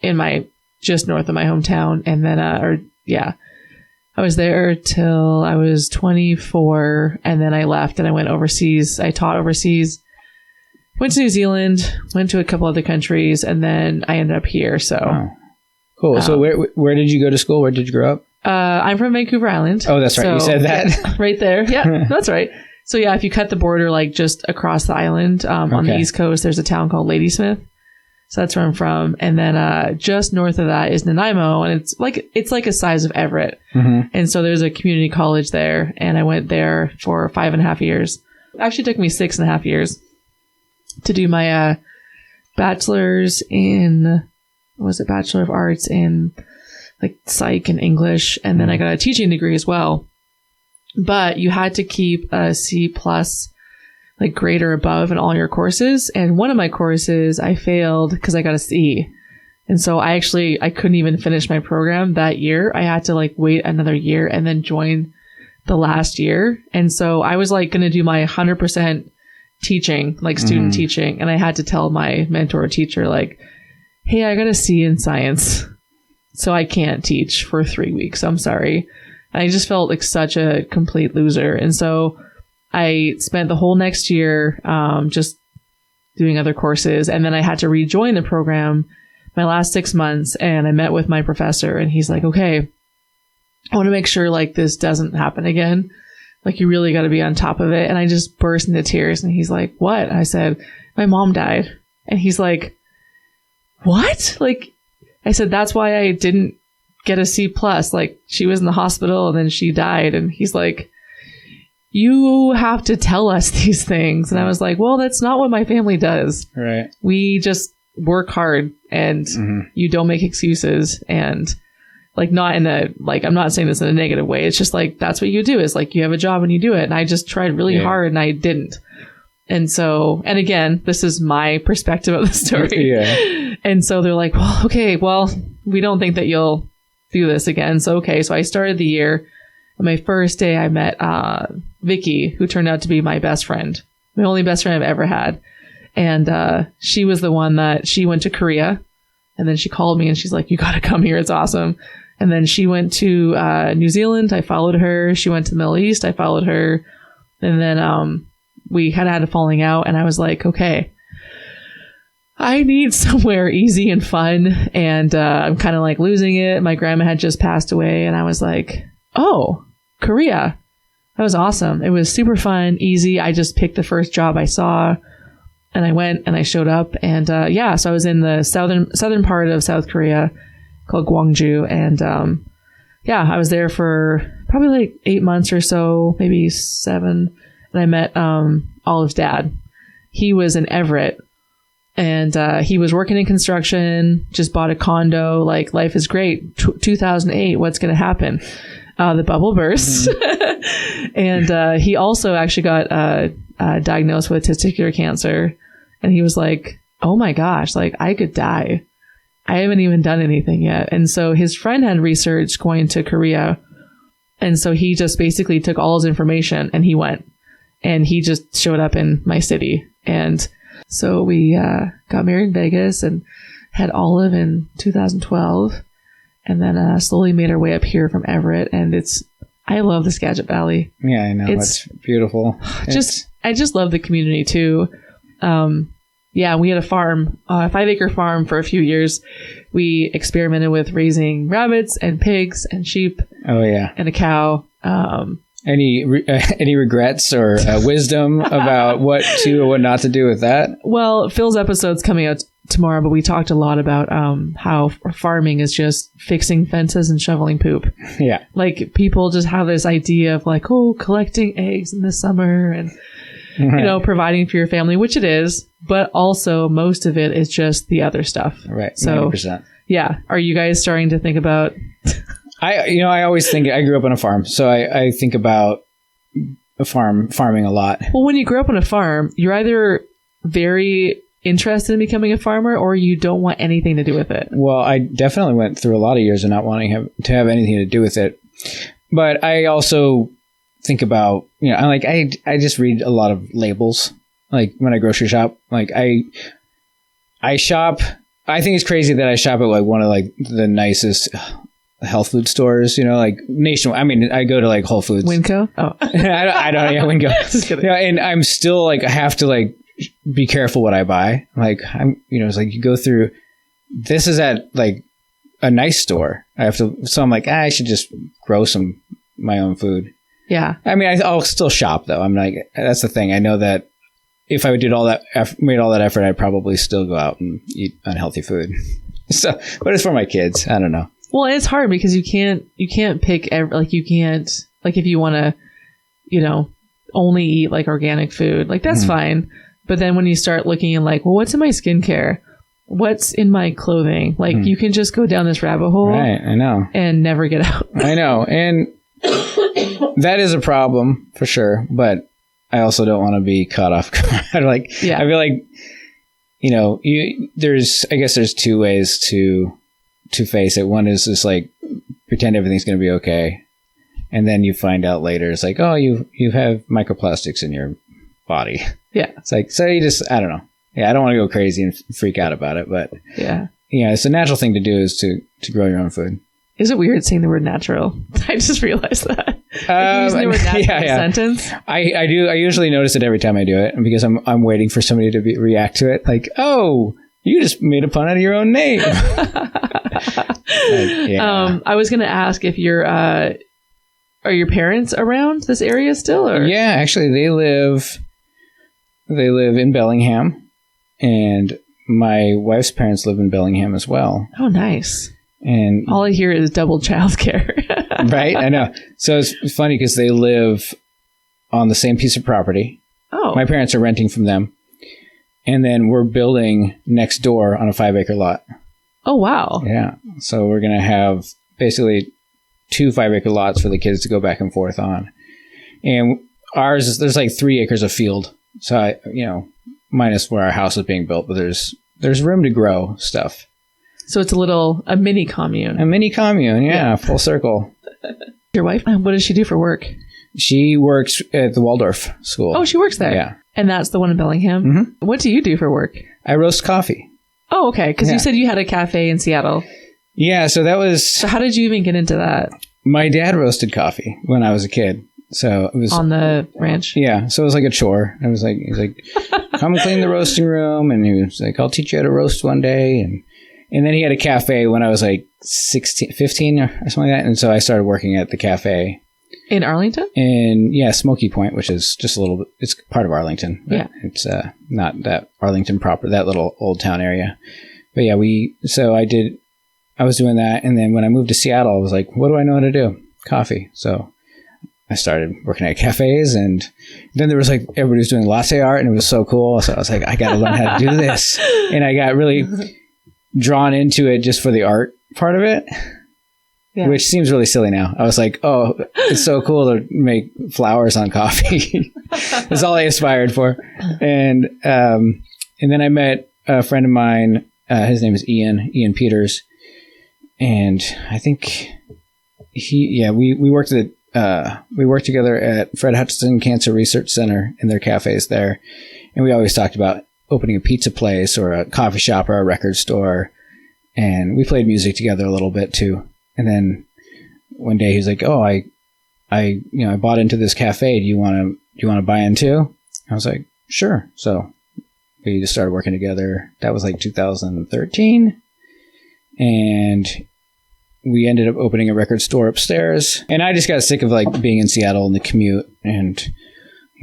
in just north of my hometown. And then, I was there till I was 24, and then I left and I went overseas. I taught overseas. went to New Zealand, went to a couple other countries, and then I ended up here. So cool. So where did you go to school? Where did you grow up? I'm from Vancouver Island. Oh, that's right. You said that. Yeah, right there. Yeah, that's right. So yeah, if you cut the border like just across the island on the East Coast, there's a town called Ladysmith. So that's where I'm from. And then just north of that is Nanaimo, and it's like a size of Everett. Mm-hmm. And so there's a community college there, and I went there for 5.5 years. It actually took me 6.5 years to do my bachelor's in, Bachelor of Arts in like psych and English, and then I got a teaching degree as well. But you had to keep a C plus like grade or above in all your courses. And one of my courses I failed because I got a C. And so I couldn't even finish my program that year. I had to like wait another year and then join the last year. And so I was like going to do my 100% teaching, like student teaching. And I had to tell my mentor or teacher like, hey, I got a C in science, so I can't teach for 3 weeks. I'm sorry. I just felt like such a complete loser. And so I spent the whole next year just doing other courses. And then I had to rejoin the program my last 6 months. And I met with my professor, and he's like, okay, I want to make sure like this doesn't happen again. Like you really got to be on top of it. And I just burst into tears. And he's like, what? I said, my mom died. And he's like, what? Like, I said, that's why I didn't get a C plus. Like she was in the hospital and then she died. And he's like, you have to tell us these things. And I was like, well, that's not what my family does. Right. We just work hard, and you don't make excuses. And like, not in a, like, I'm not saying this in a negative way. It's just like, that's what you do, is like, you have a job and you do it. And I just tried really hard and I didn't. And so, and again, this is my perspective of the story. Yeah. And so they're like, well, okay, well, we don't think that you'll do this again. So, okay. So I started the year. On my first day, I met Vicky, who turned out to be my best friend, my only best friend I've ever had. And she was the one that she went to Korea, and then she called me and she's like, you got to come here. It's awesome. And then she went to New Zealand. I followed her. She went to the Middle East. I followed her. And then we had a falling out, and I was like, okay, I need somewhere easy and fun. And I'm kind of like losing it. My grandma had just passed away, and I was like, oh, Korea. That was awesome. It was super fun, easy. I just picked the first job I saw, and I went and I showed up. And so I was in the southern part of South Korea called Gwangju. And I was there for probably like 8 months or so, maybe 7. And I met Olive's dad. He was in Everett, and he was working in construction, just bought a condo. Like, life is great. 2008, what's going to happen? The bubble burst. And he also actually got diagnosed with testicular cancer. And he was like, oh my gosh, like I could die. I haven't even done anything yet. And so his friend had researched going to Korea. And so he just basically took all his information and he went. And he just showed up in my city. And so we got married in Vegas and had Olive in 2012. And then slowly made our way up here from Everett. And I love the Skagit Valley. Yeah, I know. It's beautiful. I just love the community too. We had a farm, a 5-acre farm for a few years. We experimented with raising rabbits and pigs and sheep. Oh, yeah. And a cow. Any regrets or wisdom about what to or what not to do with that? Well, Phil's episode's coming out tomorrow, but we talked a lot about how farming is just fixing fences and shoveling poop. Yeah. Like, people just have this idea of like, oh, collecting eggs in the summer and, providing for your family, which it is, but also most of it is just the other stuff. Right. So, 100%. Yeah. Are you guys starting to think about... I always think, I grew up on a farm, so I think about farming a lot. Well, when you grow up on a farm, you're either very interested in becoming a farmer or you don't want anything to do with it. Well, I definitely went through a lot of years of not wanting to have anything to do with it. But I also think about, I just read a lot of labels. Like when I grocery shop, like I shop. I think it's crazy that I shop at like one of like the nicest health food stores, like nationwide. I mean, I go to like Whole Foods. Winco? Oh. I don't, yeah, Winco. Just kidding. And I'm still like, I have to like be careful what I buy. Like, it's like you go through, this is at like a nice store. So I'm like, I should just grow my own food. Yeah. I mean, I'll still shop though. I'm like, that's the thing. I know that if I did all that, made all that effort, I'd probably still go out and eat unhealthy food. So, but it's for my kids. I don't know. Well, it's hard because you can't pick you can't, like, if you want to, only eat like organic food, like that's fine. But then when you start looking and like, well, what's in my skincare? What's in my clothing? Like you can just go down this rabbit hole. Right. I know. And never get out. I know. And that is a problem for sure. But I also don't want to be caught off guard. I feel like, there's two ways to face it. One is just like pretend everything's going to be okay. And then you find out later, it's like, oh, you have microplastics in your body. Yeah. It's like, so you just, I don't know. Yeah, I don't want to go crazy and freak out about it, but yeah, it's a natural thing to do is to grow your own food. Is it weird saying the word natural? I just realized that. Using the word natural in a sentence. I do. I usually notice it every time I do it because I'm waiting for somebody to react to it. Like, oh, you just made a pun out of your own name. I was going to ask if are your parents around this area still? Or? Yeah, actually, they live in Bellingham, and my wife's parents live in Bellingham as well. Oh, nice. And all I hear is double childcare. Right? I know. So it's funny because they live on the same piece of property. Oh. My parents are renting from them. And then we're building next door on a 5-acre lot. Oh, wow. Yeah. So we're going to have basically 2 5-acre lots for the kids to go back and forth on. And ours is, there's like 3 acres of field. So minus where our house is being built, but there's room to grow stuff. So it's a mini commune. A mini commune, yeah. Full circle. Your wife, what does she do for work? She works at the Waldorf School. Oh, she works there? Yeah. And that's the one in Bellingham? Mm-hmm. What do you do for work? I roast coffee. Oh, okay. Because you said you had a cafe in Seattle. Yeah, so that was... So how did you even get into that? My dad roasted coffee when I was a kid. So it was... On the ranch? Yeah. So it was like a chore. He's like, come clean the roasting room. And he was like, I'll teach you how to roast one day. And then he had a cafe when I was like 15 or something like that. And so I started working at the cafe. In Arlington? In, Smoky Point, which is just a little bit, it's part of Arlington. Yeah. It's not that Arlington proper, that little old town area. But yeah, I was doing that. And then when I moved to Seattle, I was like, what do I know how to do? Coffee. So I started working at cafes, and then there was like, everybody was doing latte art, and it was so cool. So I was like, I got to learn how to do this. And I got really drawn into it just for the art part of it, which seems really silly now. I was like, oh, it's so cool to make flowers on coffee. That's all I aspired for. And then I met a friend of mine. His name is Ian Peters. And I think we worked together at Fred Hutchinson Cancer Research Center in their cafes there. And we always talked about opening a pizza place or a coffee shop or a record store. And we played music together a little bit too. And then one day he's like, oh, I bought into this cafe. Do you want to buy in too? I was like, sure. So we just started working together. That was like 2013. And we ended up opening a record store upstairs. And I just got sick of like being in Seattle and the commute. And,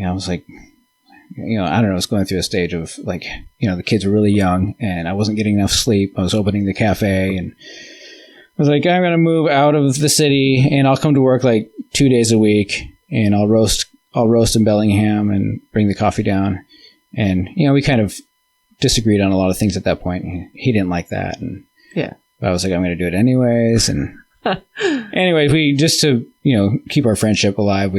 I was like, I don't know, I was going through a stage of like, the kids were really young and I wasn't getting enough sleep. I was opening the cafe and I was like, I'm going to move out of the city and I'll come to work like 2 days a week and I'll roast in Bellingham and bring the coffee down. And, we kind of disagreed on a lot of things at that point. He didn't like that. And but I was like, I'm going to do it anyways. And anyways, we just to, keep our friendship alive,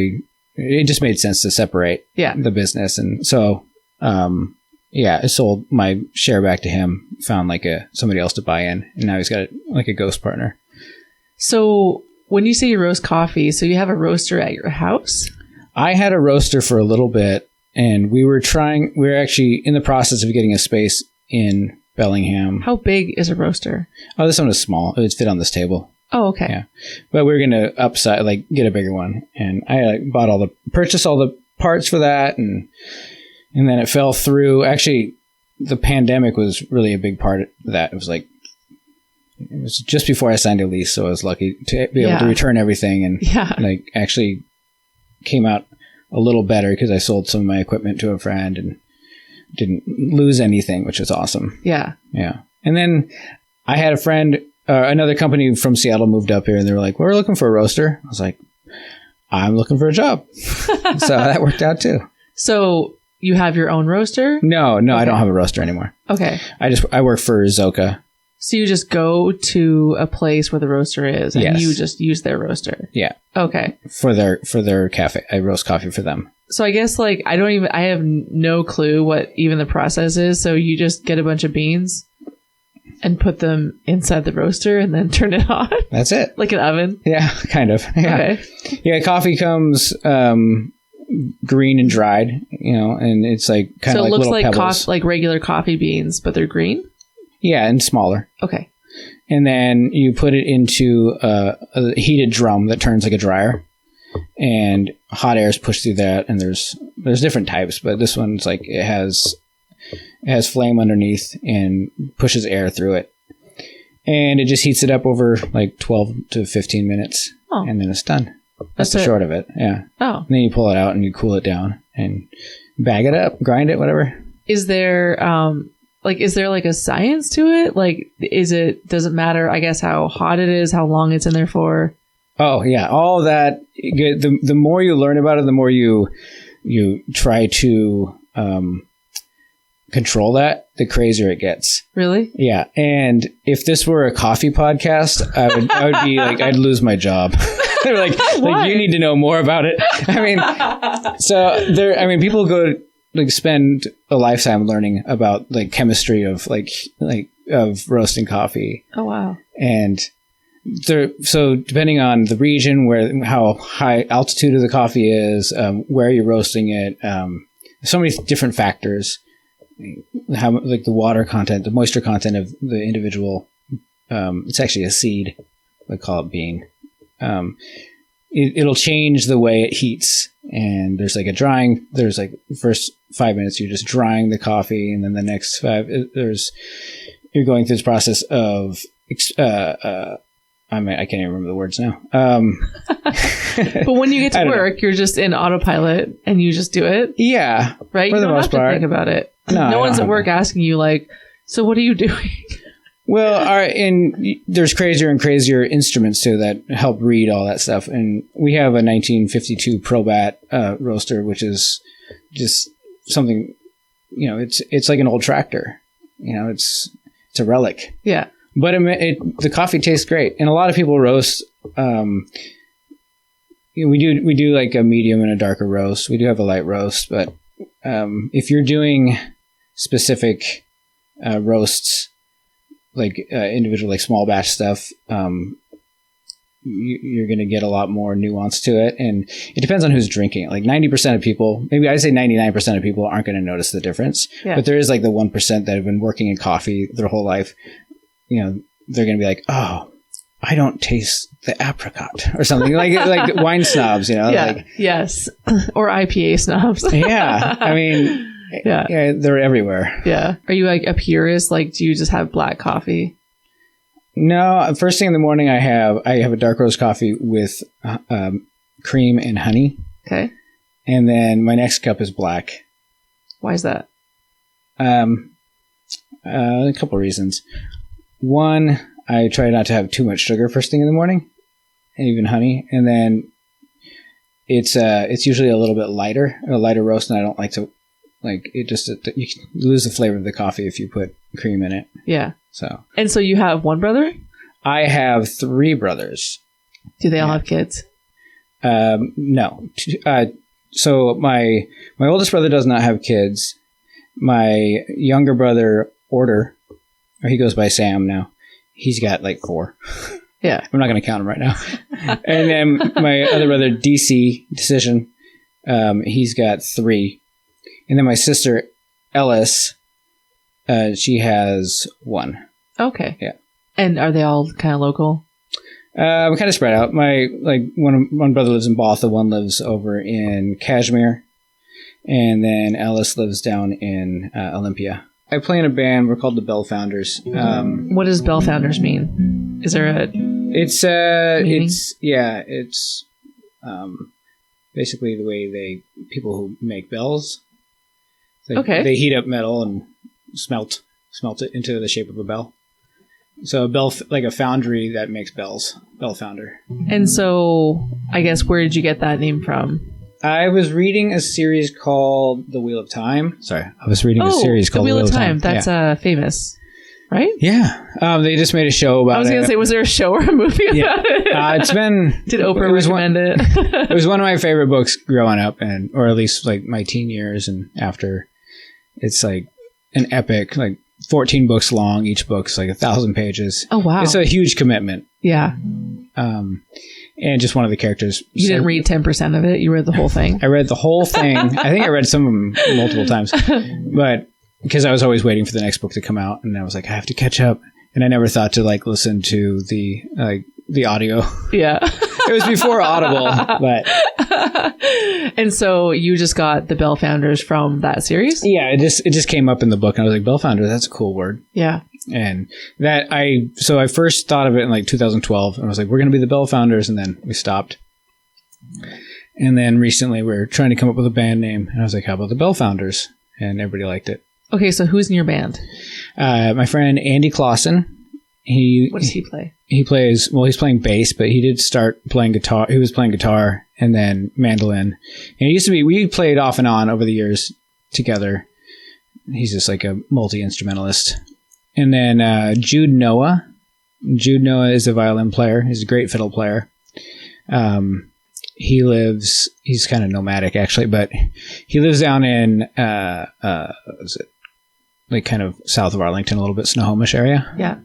it just made sense to separate the business. And so, I sold my share back to him, found like somebody else to buy in. And now he's got a ghost partner. So when you say you roast coffee, so you have a roaster at your house? I had a roaster for a little bit and we were actually in the process of getting a space in Bellingham. How big is a roaster? Oh, this one is small. It would fit on this table. Oh, okay. Yeah. But we were going to get a bigger one. And I purchased all the parts for that. And And then it fell through. Actually, the pandemic was really a big part of that. It was just before I signed a lease, so I was lucky to be able to return everything, and like actually came out a little better because I sold some of my equipment to a friend and didn't lose anything, which was awesome. Yeah. Yeah. And then I had a friend, another company from Seattle moved up here, and they were like, we're looking for a roaster. I was like, I'm looking for a job. So that worked out too. So you have your own roaster? No, okay. I don't have a roaster anymore. Okay. I work for Zoka. So you just go to a place where the roaster is and you just use their roaster? Yeah. Okay. For their cafe. I roast coffee for them. So I guess like I have no clue what even the process is. So you just get a bunch of beans and put them inside the roaster and then turn it on? That's it. Like an oven? Yeah, kind of. Yeah. Okay. Yeah, coffee comes green and dried, and it's like kind of like little pebbles. So it looks like like regular coffee beans, but they're green? Yeah, and smaller. Okay. And then you put it into a heated drum that turns like a dryer, and hot air is pushed through that. And there's different types, but this one's like it has flame underneath and pushes air through it, and it just heats it up over like 12 to 15 minutes, and then it's done. That's the short of it. Yeah. Oh. And then you pull it out and you cool it down and bag it up, grind it, whatever. Is there is there like a science to it? Like, does it matter, I guess, how hot it is, how long it's in there for? Oh, yeah. All that. The more you learn about it, the more you try to control that, the crazier it gets. Really? Yeah. And if this were a coffee podcast, I would be like, I'd lose my job. They're like you need to know more about it. People go spend a lifetime learning about like chemistry of of roasting coffee. Oh wow! And so depending on the region, how high altitude of the coffee is, where you're roasting it, so many different factors. How like the water content, the moisture content of the individual. It's actually a seed. They call it bean. It'll change the way it heats, and there's like the first 5 minutes you're just drying the coffee, and then the next 5 you're going through this process of I can't even remember the words now. But when you get to work, you're just in autopilot and you just do it. Yeah, right. You don't have to think about it. No one's at work asking you like, so what are you doing? Well, and there's crazier and crazier instruments too that help read all that stuff. And we have a 1952 Probat roaster, which is just something, it's like an old tractor. It's a relic. Yeah. But the coffee tastes great, and a lot of people roast. We do like a medium and a darker roast. We do have a light roast, but if you're doing specific roasts, like individual, like small batch stuff, you're going to get a lot more nuance to it. And it depends on who's drinking it. Like 90% of people, maybe I'd say 99% of people aren't going to notice the difference. Yeah. But there is like the 1% that have been working in coffee their whole life. They're going to be like, oh, I don't taste the apricot or something like wine snobs, Yeah. Like, yes. Or IPA snobs. Yeah. Yeah, they're everywhere. Yeah. Are you like a purist? Like, do you just have black coffee? No. First thing in the morning, I have a dark roast coffee with cream and honey. Okay. And then my next cup is black. Why is that? A couple reasons. One, I try not to have too much sugar first thing in the morning, and even honey. And then it's usually a little bit lighter roast, and I don't like to. Like you lose the flavor of the coffee if you put cream in it. Yeah. So you have one brother? I have 3 brothers. Do they all have kids? No. So my oldest brother does not have kids. My younger brother, or he goes by Sam now. He's got like 4. Yeah. I'm not going to count them right now. And then my other brother, Decision, he's got 3. And then my sister, Ellis, she has 1. Okay. Yeah. And are they all kind of local? We're kind of spread out. One brother lives in Botha, one lives over in Kashmir, And then Alice lives down in Olympia. I play in a band. We're called the Bell Founders. What does Bell Founders mean? Is there a... It's meaning? It's basically the way people who make bells. They heat up metal and smelt it into the shape of a bell. So a bell, like a foundry that makes bells. Bell Founder. And so, I guess, where did you get that name from? I was reading a series called The Wheel of Time. Sorry, I was reading a series called The Wheel of Time. That's That's famous, right? Yeah. They just made a show about it. I was going to say, was there a show or a movie about it? It's been... Did Oprah recommend it? It was one of my favorite books growing up, or at least like my teen years and after. It's like an epic, like 14 books long. Each book's like 1,000 pages. Oh, wow. It's a huge commitment. Yeah. And just one of the characters. You didn't read 10% of it? You read the whole thing? I read the whole thing. I think I read some of them multiple times. But because I was always waiting for the next book to come out, and I was like, I have to catch up. And I never thought to like listen to the audio. Yeah. It was before Audible, but... And so you just got the Bell Founders from that series? Yeah, it just came up in the book, and I was like, Bell Founder, that's a cool word. Yeah. And I first thought of it in like 2012, and I was like, we're going to be the Bell Founders, and then we stopped. And then recently we were trying to come up with a band name, and I was like, how about the Bell Founders? And everybody liked it. Okay, so who's in your band? My friend Andy Clausen. What does he play? He's playing bass, but he did start playing guitar. He was playing guitar and then mandolin. And we played off and on over the years together. He's just like a multi-instrumentalist. And then Jude Noah. Jude Noah is a violin player. He's a great fiddle player. He's kind of nomadic actually, but he lives down in, like kind of south of Arlington, a little bit Snohomish area. Yeah.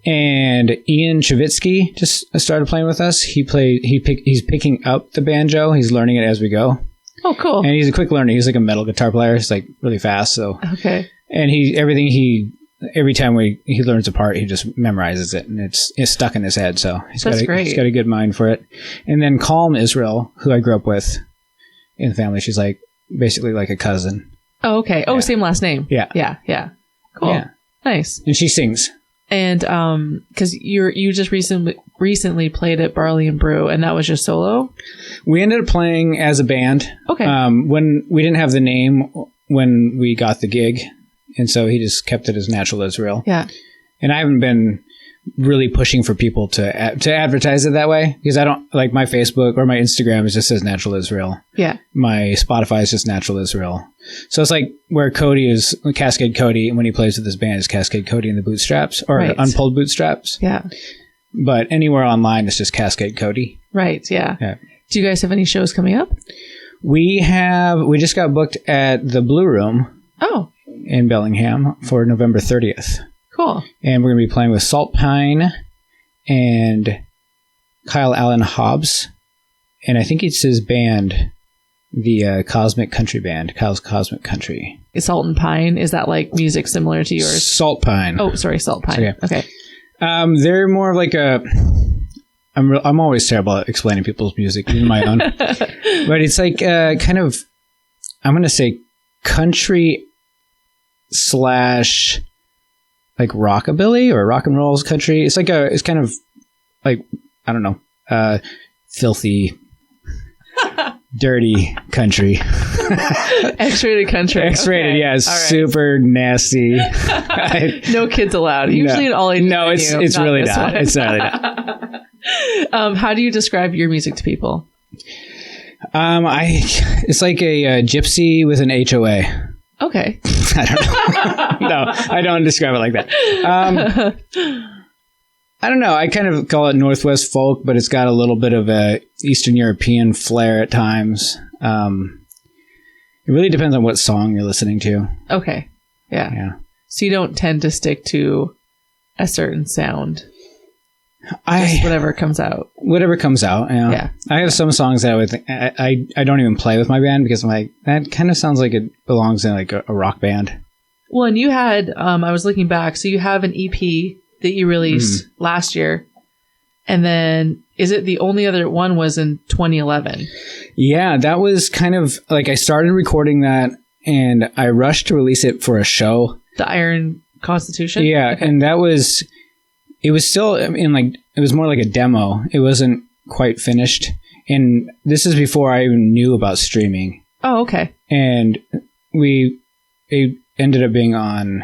And Ian Chavitsky just started playing with us. He's picking up the banjo. He's learning it as we go. Oh, cool. And he's a quick learner. He's like a metal guitar player. He's like really fast. So okay. And every time he learns a part, he just memorizes it, and it's stuck in his head. So he's got a good mind for it. And then Calm Israel, who I grew up with in the family, she's like basically like a cousin. Oh, okay. Oh, yeah. Same last name. Yeah. Yeah. Cool. Yeah. Nice. And she sings. And because you just recently played at Barley and Brew, and that was just solo? We ended up playing as a band. Okay. When we didn't have the name when we got the gig, and so he just kept it as Natural Israel. Yeah. And I haven't been really pushing for people to advertise it that way, because I don't like my Facebook or my Instagram just says Natural Israel. Yeah. My Spotify is just Natural Israel. So it's like where Cody is Cascade Cody, and when he plays with his band is Cascade Cody and the Bootstraps, or Unpulled Bootstraps. Yeah. But anywhere online it's just Cascade Cody. Right. Yeah. Do you guys have any shows coming up? We just got booked at the Blue Room. Oh. In Bellingham for November 30th. Cool. And we're going to be playing with Salt Pine and Kyle Allen Hobbs. And I think it's his band, the Cosmic Country Band, Kyle's Cosmic Country. Is Salt and Pine, is that like music similar to yours? Salt Pine. Oh, sorry, Salt Pine. Okay. They're more of like I'm always terrible at explaining people's music, even my own. But it's like kind of, I'm going to say country / like rockabilly or rock and roll country. It's kind of like, I don't know, filthy, dirty country. X-rated country. X-rated, okay. Yeah. Right. Super nasty. No kids allowed. Usually in all ages. No, it's really not. It's really not. How do you describe your music to people? It's like a gypsy with an HOA. Okay. I don't know. No, I don't describe it like that. I don't know. I kind of call it Northwest folk, but it's got a little bit of a Eastern European flair at times. It really depends on what song you're listening to. Okay. Yeah. So you don't tend to stick to a certain sound. Just whatever comes out. Whatever comes out. Yeah. I have some songs that I don't even play with my band because I'm like, that kind of sounds like it belongs in like a rock band. Well, and you had, I was looking back, so you have an EP that you released last year, and then is it the only other one was in 2011? Yeah, that was kind of like I started recording that and I rushed to release it for a show. The Iron Constitution? Yeah, okay. And it was still in like, it was more like a demo. It wasn't quite finished. And this is before I even knew about streaming. Oh, okay. And it ended up being on,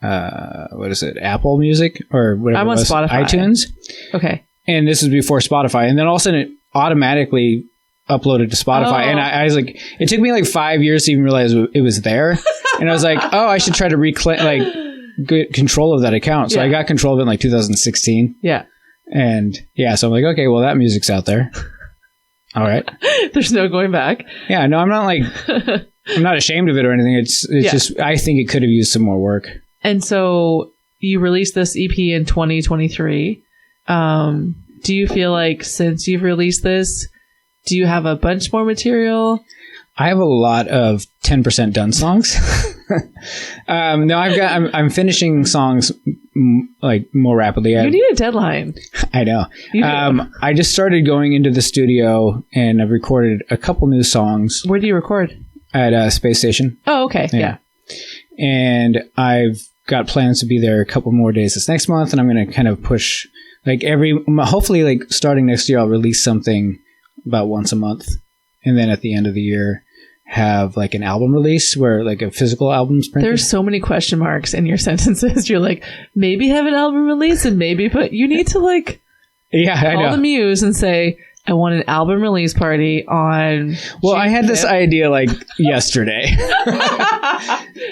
what is it, Apple Music or whatever. I'm on Spotify. iTunes. Okay. And this was before Spotify. And then all of a sudden it automatically uploaded to Spotify. And I was like, it took me like 5 years to even realize it was there. And I was like, oh, I should try to get control of that account. So I got control of it in like 2016. Yeah. And yeah, so I'm like, okay, well, that music's out there. All right. There's no going back. Yeah, no, I'm not like, I'm not ashamed of it or anything. It's just, I think it could have used some more work. And so you released this EP in 2023. Do you feel like since you've released this, do you have a bunch more material? I have a lot of 10% done songs. No, I'm finishing songs like more rapidly. You need a deadline. I know. I just started going into the studio and I've recorded a couple new songs. Where do you record? At a space station. Oh, okay. Yeah. And I've got plans to be there a couple more days this next month. And I'm going to kind of push like hopefully like starting next year, I'll release something about once a month. And then at the end of the year, have like an album release where like a physical album's printed. There's so many question marks in your sentences. You're like, maybe have an album release and maybe, but you need to like call the muse and say, I want an album release party on Well, I had this idea like yesterday.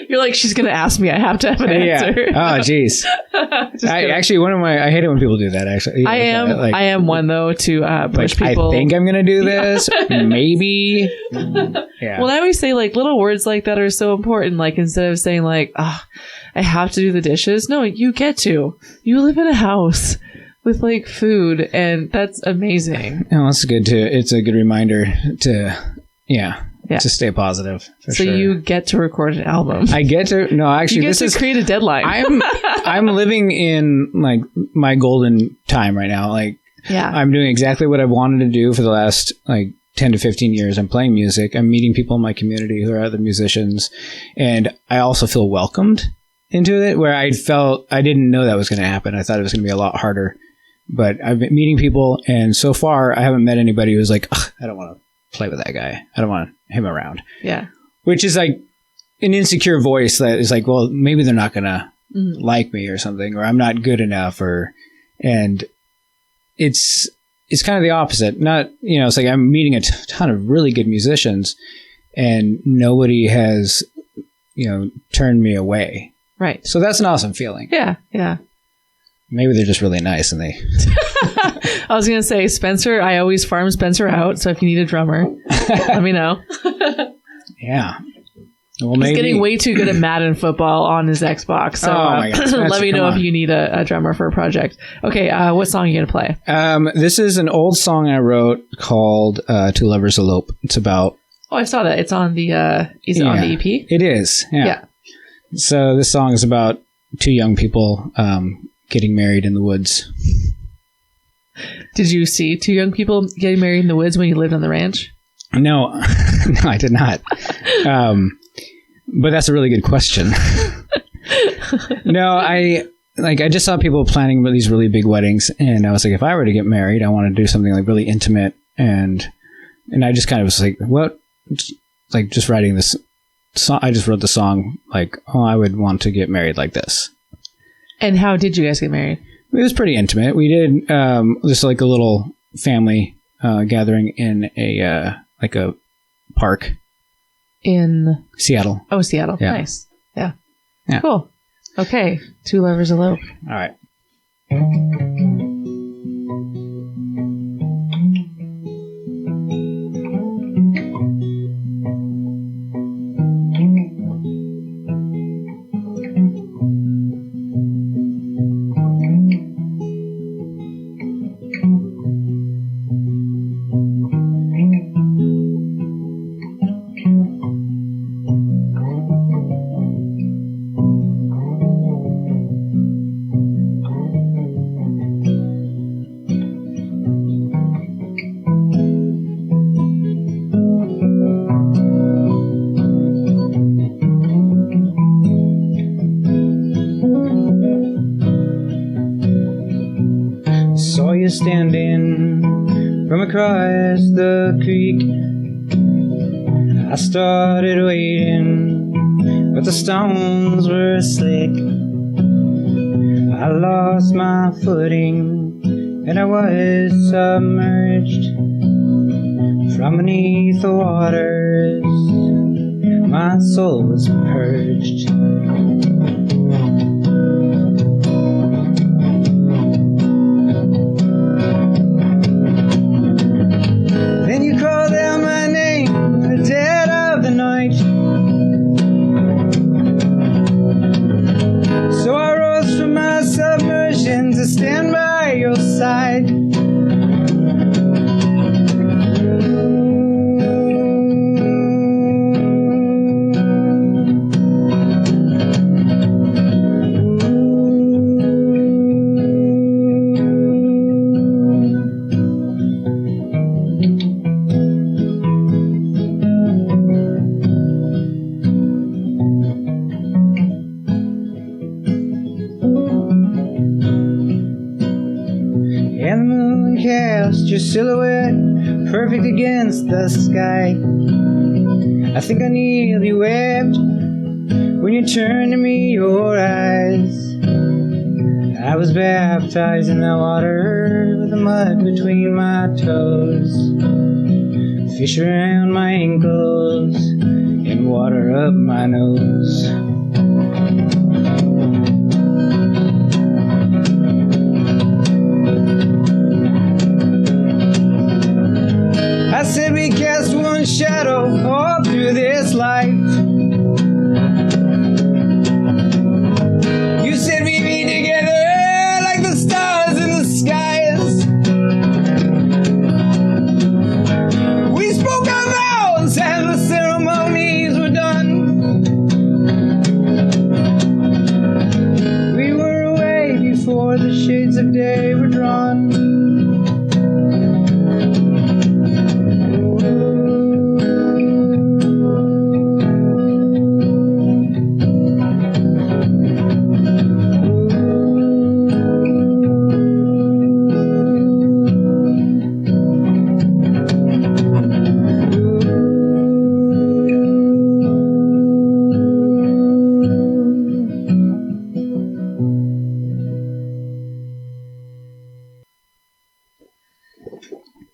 You're like, she's going to ask me. I have to have an answer. Oh, geez. I hate it when people do that, actually. I am one, though, to push people. I think I'm going to do this. Maybe. Yeah. Well, I always say, like, little words like that are so important. Like, instead of saying, like, I have to do the dishes. No, you get to. You live in a house with like food, and that's amazing. Oh, that's good too. It's a good reminder to to stay positive. So sure. You get to record an album. I get to actually you get to create a deadline. I'm living in like my golden time right now. Like I'm doing exactly what I've wanted to do for the last like 10 to 15 years. I'm playing music. I'm meeting people in my community who are other musicians, and I also feel welcomed into it, where I didn't know that was going to happen. I thought it was going to be a lot harder. But I've been meeting people, and so far I haven't met anybody who's like, I don't want to play with that guy. I don't want him around. Yeah. Which is like an insecure voice that is like, well, maybe they're not going to like me or something, or I'm not good enough, and it's kind of the opposite. Not, it's like I'm meeting a ton of really good musicians, and nobody has, turned me away. Right. So that's an awesome feeling. Yeah. Yeah. Maybe they're just really nice and they... I was going to say, Spencer, I always farm Spencer out. So if you need a drummer, let me know. Yeah. Well, he's getting way too good at Madden football on his Xbox. So my God. Let me know if you need a drummer for a project. Okay. What song are you going to play? This is an old song I wrote called Two Lovers Elope. It's about... Oh, I saw that. It's on the... is it on the EP? It is. Yeah. So this song is about two young people... getting married in the woods. Did you see two young people getting married in the woods when you lived on the ranch? No, no, I did not. But that's a really good question. No, I just saw people planning these really big weddings, and I was like, if I were to get married, I want to do something like really intimate, and I just kind of was like, what? Like just writing this song. I just wrote the song like, oh, I would want to get married like this. And how did you guys get married? It was pretty intimate. We did just like a little family gathering in a park in Seattle. Oh, Seattle. Yeah. Nice. Yeah. Cool. Okay. Two lovers elope. All right. across the creek. I started wading, but the stones were slick. I lost my footing, and I was submerged. From beneath the waters, my soul was purged. Then you called out my name in the dead of the night. So I rose from my submersion to stand by your side. Your silhouette perfect against the sky. I think I nearly wept when you turned to me your eyes. I was baptized in the water with the mud between my toes, fish around my ankles and water up my nose. I said we cast one shadow all through this life. You said we'd be together like the stars in the skies. We spoke our vows and the ceremonies were done. We were away before the shades of day were drawn.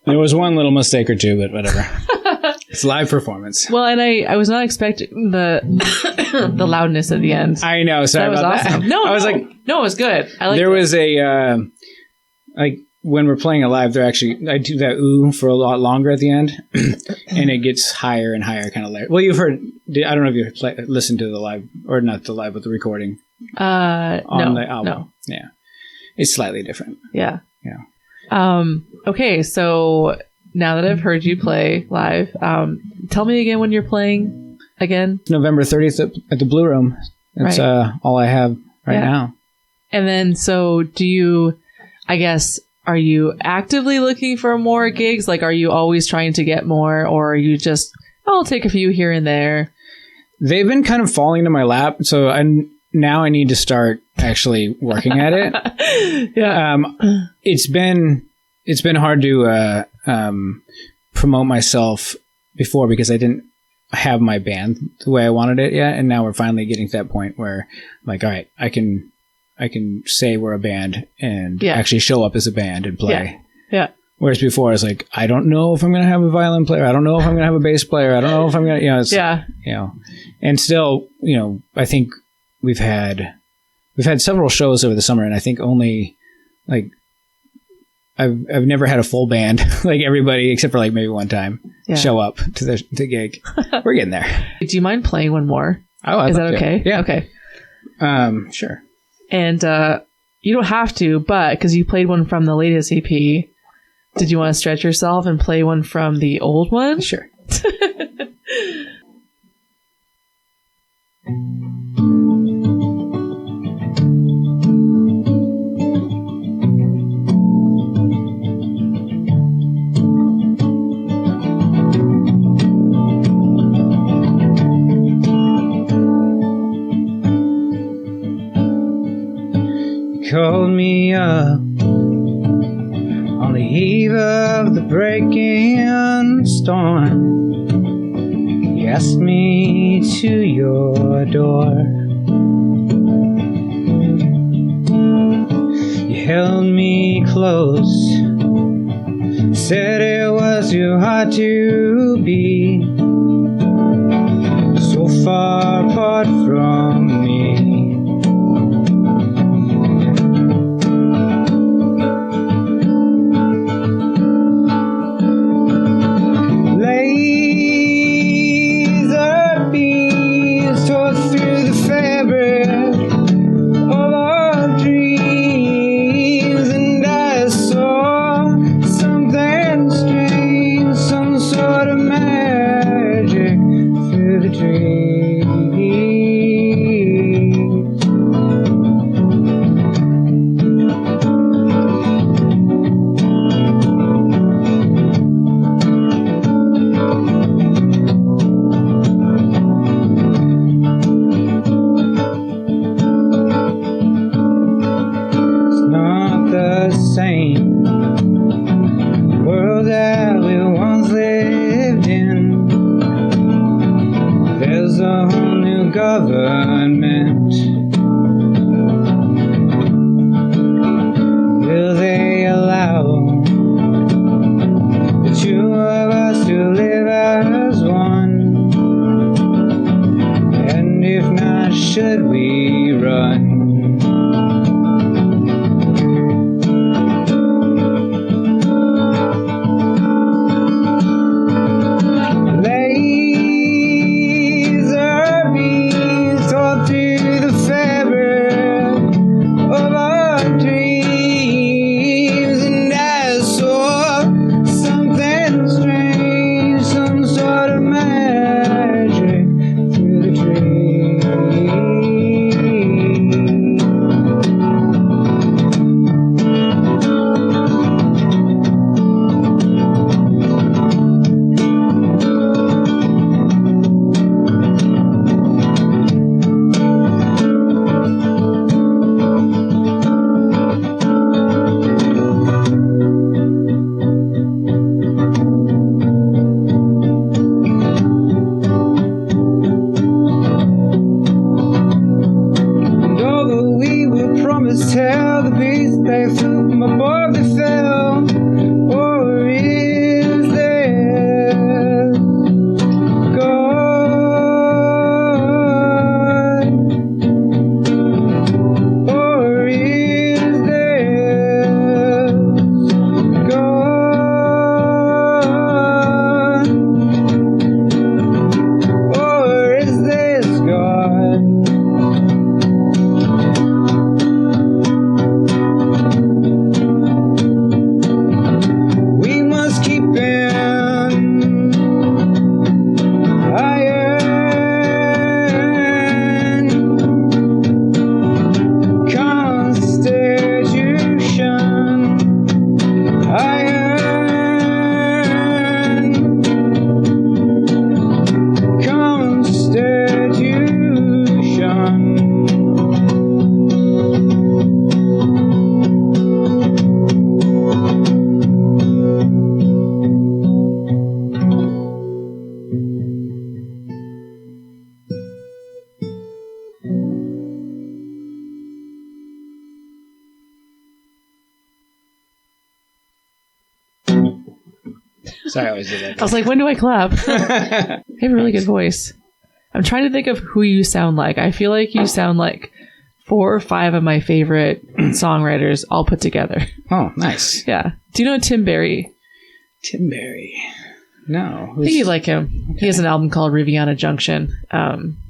There was one little mistake or two, but whatever. It's live performance. Well, and I was not expecting the the loudness at the end. I know. Sorry That was about awesome. that. No, I was no. like, No, it was good. I liked there it. was a like when we're playing it live, I do that ooh for a lot longer at the end, and it gets higher and higher, kind of later. Well, you've heard. I don't know if you listened to the live or not the live, but the recording. On the album. No. Yeah, it's slightly different. Yeah. Yeah. Okay, so now that I've heard you play live, tell me again when you're playing again. November 30th at the Blue Room. That's all I have right now. And then, so do you, I guess, are you actively looking for more gigs? Like, are you always trying to get more, or are you just, I'll take a few here and there? They've been kind of falling to my lap, so now I need to start actually working at it. Yeah. It's been hard to promote myself before because I didn't have my band the way I wanted it yet, and now we're finally getting to that point where I'm like, all right, I can say we're a band and actually show up as a band and play. Yeah. Whereas before I was like, I don't know if I'm going to have a violin player. I don't know if I'm going to have a bass player. I don't know if I'm going to, and still, I think we've had several shows over the summer, and I think only like I've never had a full band, like everybody except for like maybe one time show up to the gig. We're getting there. Do you mind playing one more? Oh, is that okay? Yeah. Okay. Sure. And you don't have to, but because you played one from the latest EP, did you want to stretch yourself and play one from the old one? Sure. Called me up on the eve of the breaking storm, you asked me to your door. You held me close, said it was too hard to be so far apart from me. Laser beams tore through the fabric of our dreams, and I saw something strange, some sort of magic through the trees. It's not the same world that we once lived in. There's a whole new government. Will they allow the two of us to live as one? And if not, should we run? Laser beams tore through the fabric of our dreams, and I saw something strange, some sort of magic through the trees. And although we were promised hell, the beasts they flew from above, they fell. Or is there God? Or is there God? Or is this God? We must keep in iron constitution, iron constitution. Sorry, I always do that. I was like, when do I clap? You have a really good voice. I'm trying to think of who you sound like. I feel like you sound like 4 or 5 of my favorite songwriters all put together. Oh, nice. Yeah. Do you know Tim Berry? Tim Berry. No. I think you like him. He has an album called Riviana Junction.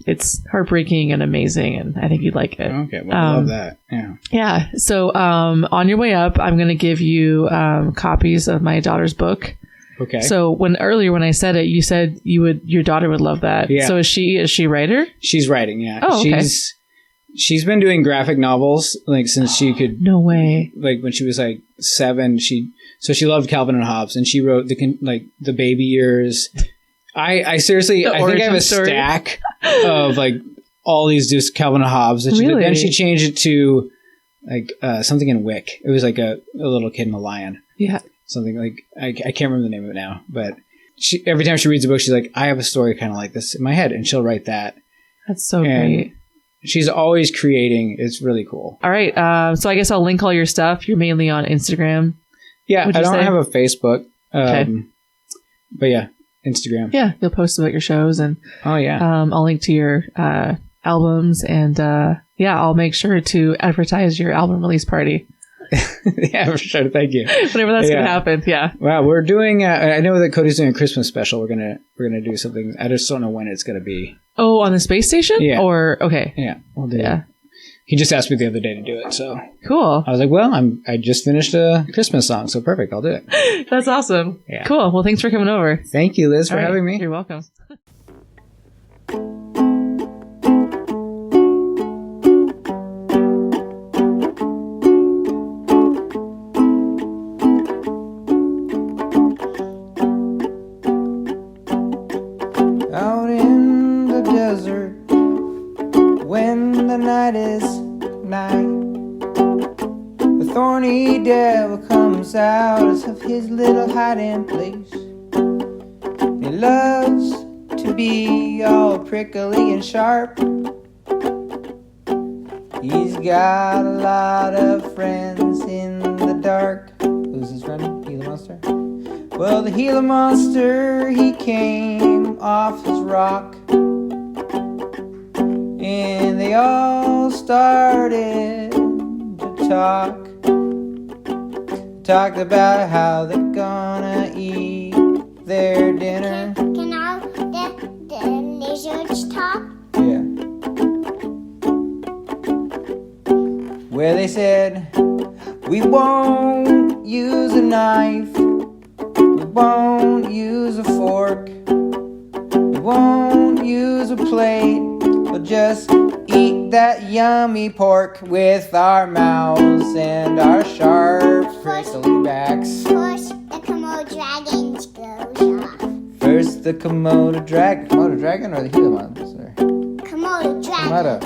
It's heartbreaking and amazing, and I think you'd like it. Okay, well, I love that. Yeah. Yeah. So on your way up, I'm going to give you copies of my daughter's book. Okay. So when I said it, you said your daughter would love that. Yeah. So is she a writer? She's writing, yeah. Oh, okay. She's been doing graphic novels like since she could, No way. like when she was like 7. She loved Calvin and Hobbes, and she wrote the baby years. I seriously, I think I have a stack of like all these just Calvin and Hobbes. That Really? Then she changed it to like something in Wick. It was like a little kid and a lion. Yeah. something like I can't remember the name of it now, but every time she reads a book, she's like, I have a story kind of like this in my head, and she'll write that. That's so great. She's always creating. It's really cool. All right. So I guess I'll link all your stuff. You're mainly on Instagram. Yeah, I don't have a Facebook. Okay. But yeah, Instagram. Yeah, you'll post about your shows, and I'll link to your albums, and I'll make sure to advertise your album release party. Yeah, for sure. Thank you. Whenever that's gonna happen. Yeah. Wow, we're doing. I know that Cody's doing a Christmas special. We're gonna do something. I just don't know when it's gonna be. Oh, on the space station? Yeah. Or okay. Yeah, we'll do it. He just asked me the other day to do it, so cool. I was like, well, I just finished a Christmas song, so perfect. I'll do it. That's awesome. Yeah. Cool. Well, thanks for coming over. Thank you, Liz, for having me. You're welcome. Out in the desert, when the night is night, the thorny devil comes out of his little hiding place. He loves to be all prickly and sharp. He's got a lot of friends in the dark. Who's his friend? Gila Monster? Well, the Gila Monster, he came off his rock, and they all started to talked about how they're gonna eat their dinner. Can all the lizards talk? Yeah. Where they said, we won't use a knife, we won't use a fork, we won't use a plate, we'll just eat that yummy pork with our mouths and our sharp prickly backs. First, the Komodo dragons goes off. First the Komodo dragon or the Gila Monster? Komodo dragon. Komodo.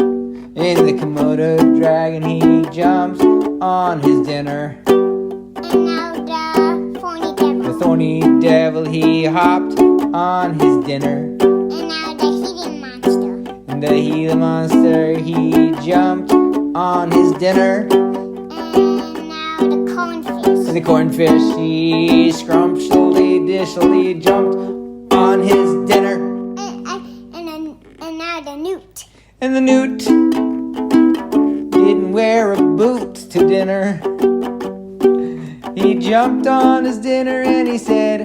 In the Komodo dragon he jumps on his dinner. And now the thorny devil. The thorny devil he hopped on his dinner. And now the healing monster. And the Gila Monster he jumped on his dinner. And now the cornfish. And the cornfish he scrumptially dishily jumped on his dinner. And now the newt. And the newt didn't wear a boot to dinner. He jumped on his dinner and he said,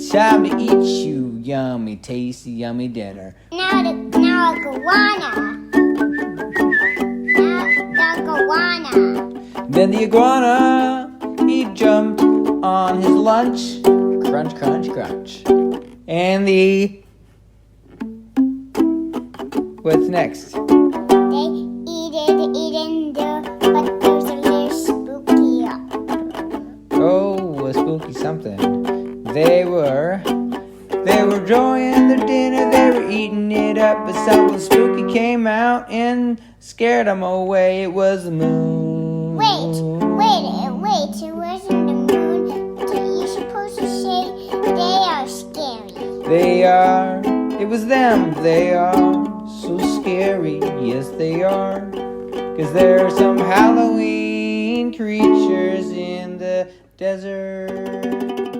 time to eat you yummy, tasty, yummy dinner. Now a iguana. Now the iguana. Then the iguana, he jumped on his lunch. Crunch, crunch, crunch. And what's next? They eating but there's a little spooky. Oh, a spooky something. They were enjoying their dinner, they were eating it up, but something spooky came out and scared them away. It was the moon. Wait, it wasn't the moon. You're supposed to say they are scary. They are, it was them, they are so scary, yes they are. 'Cause there are some Halloween creatures in the desert.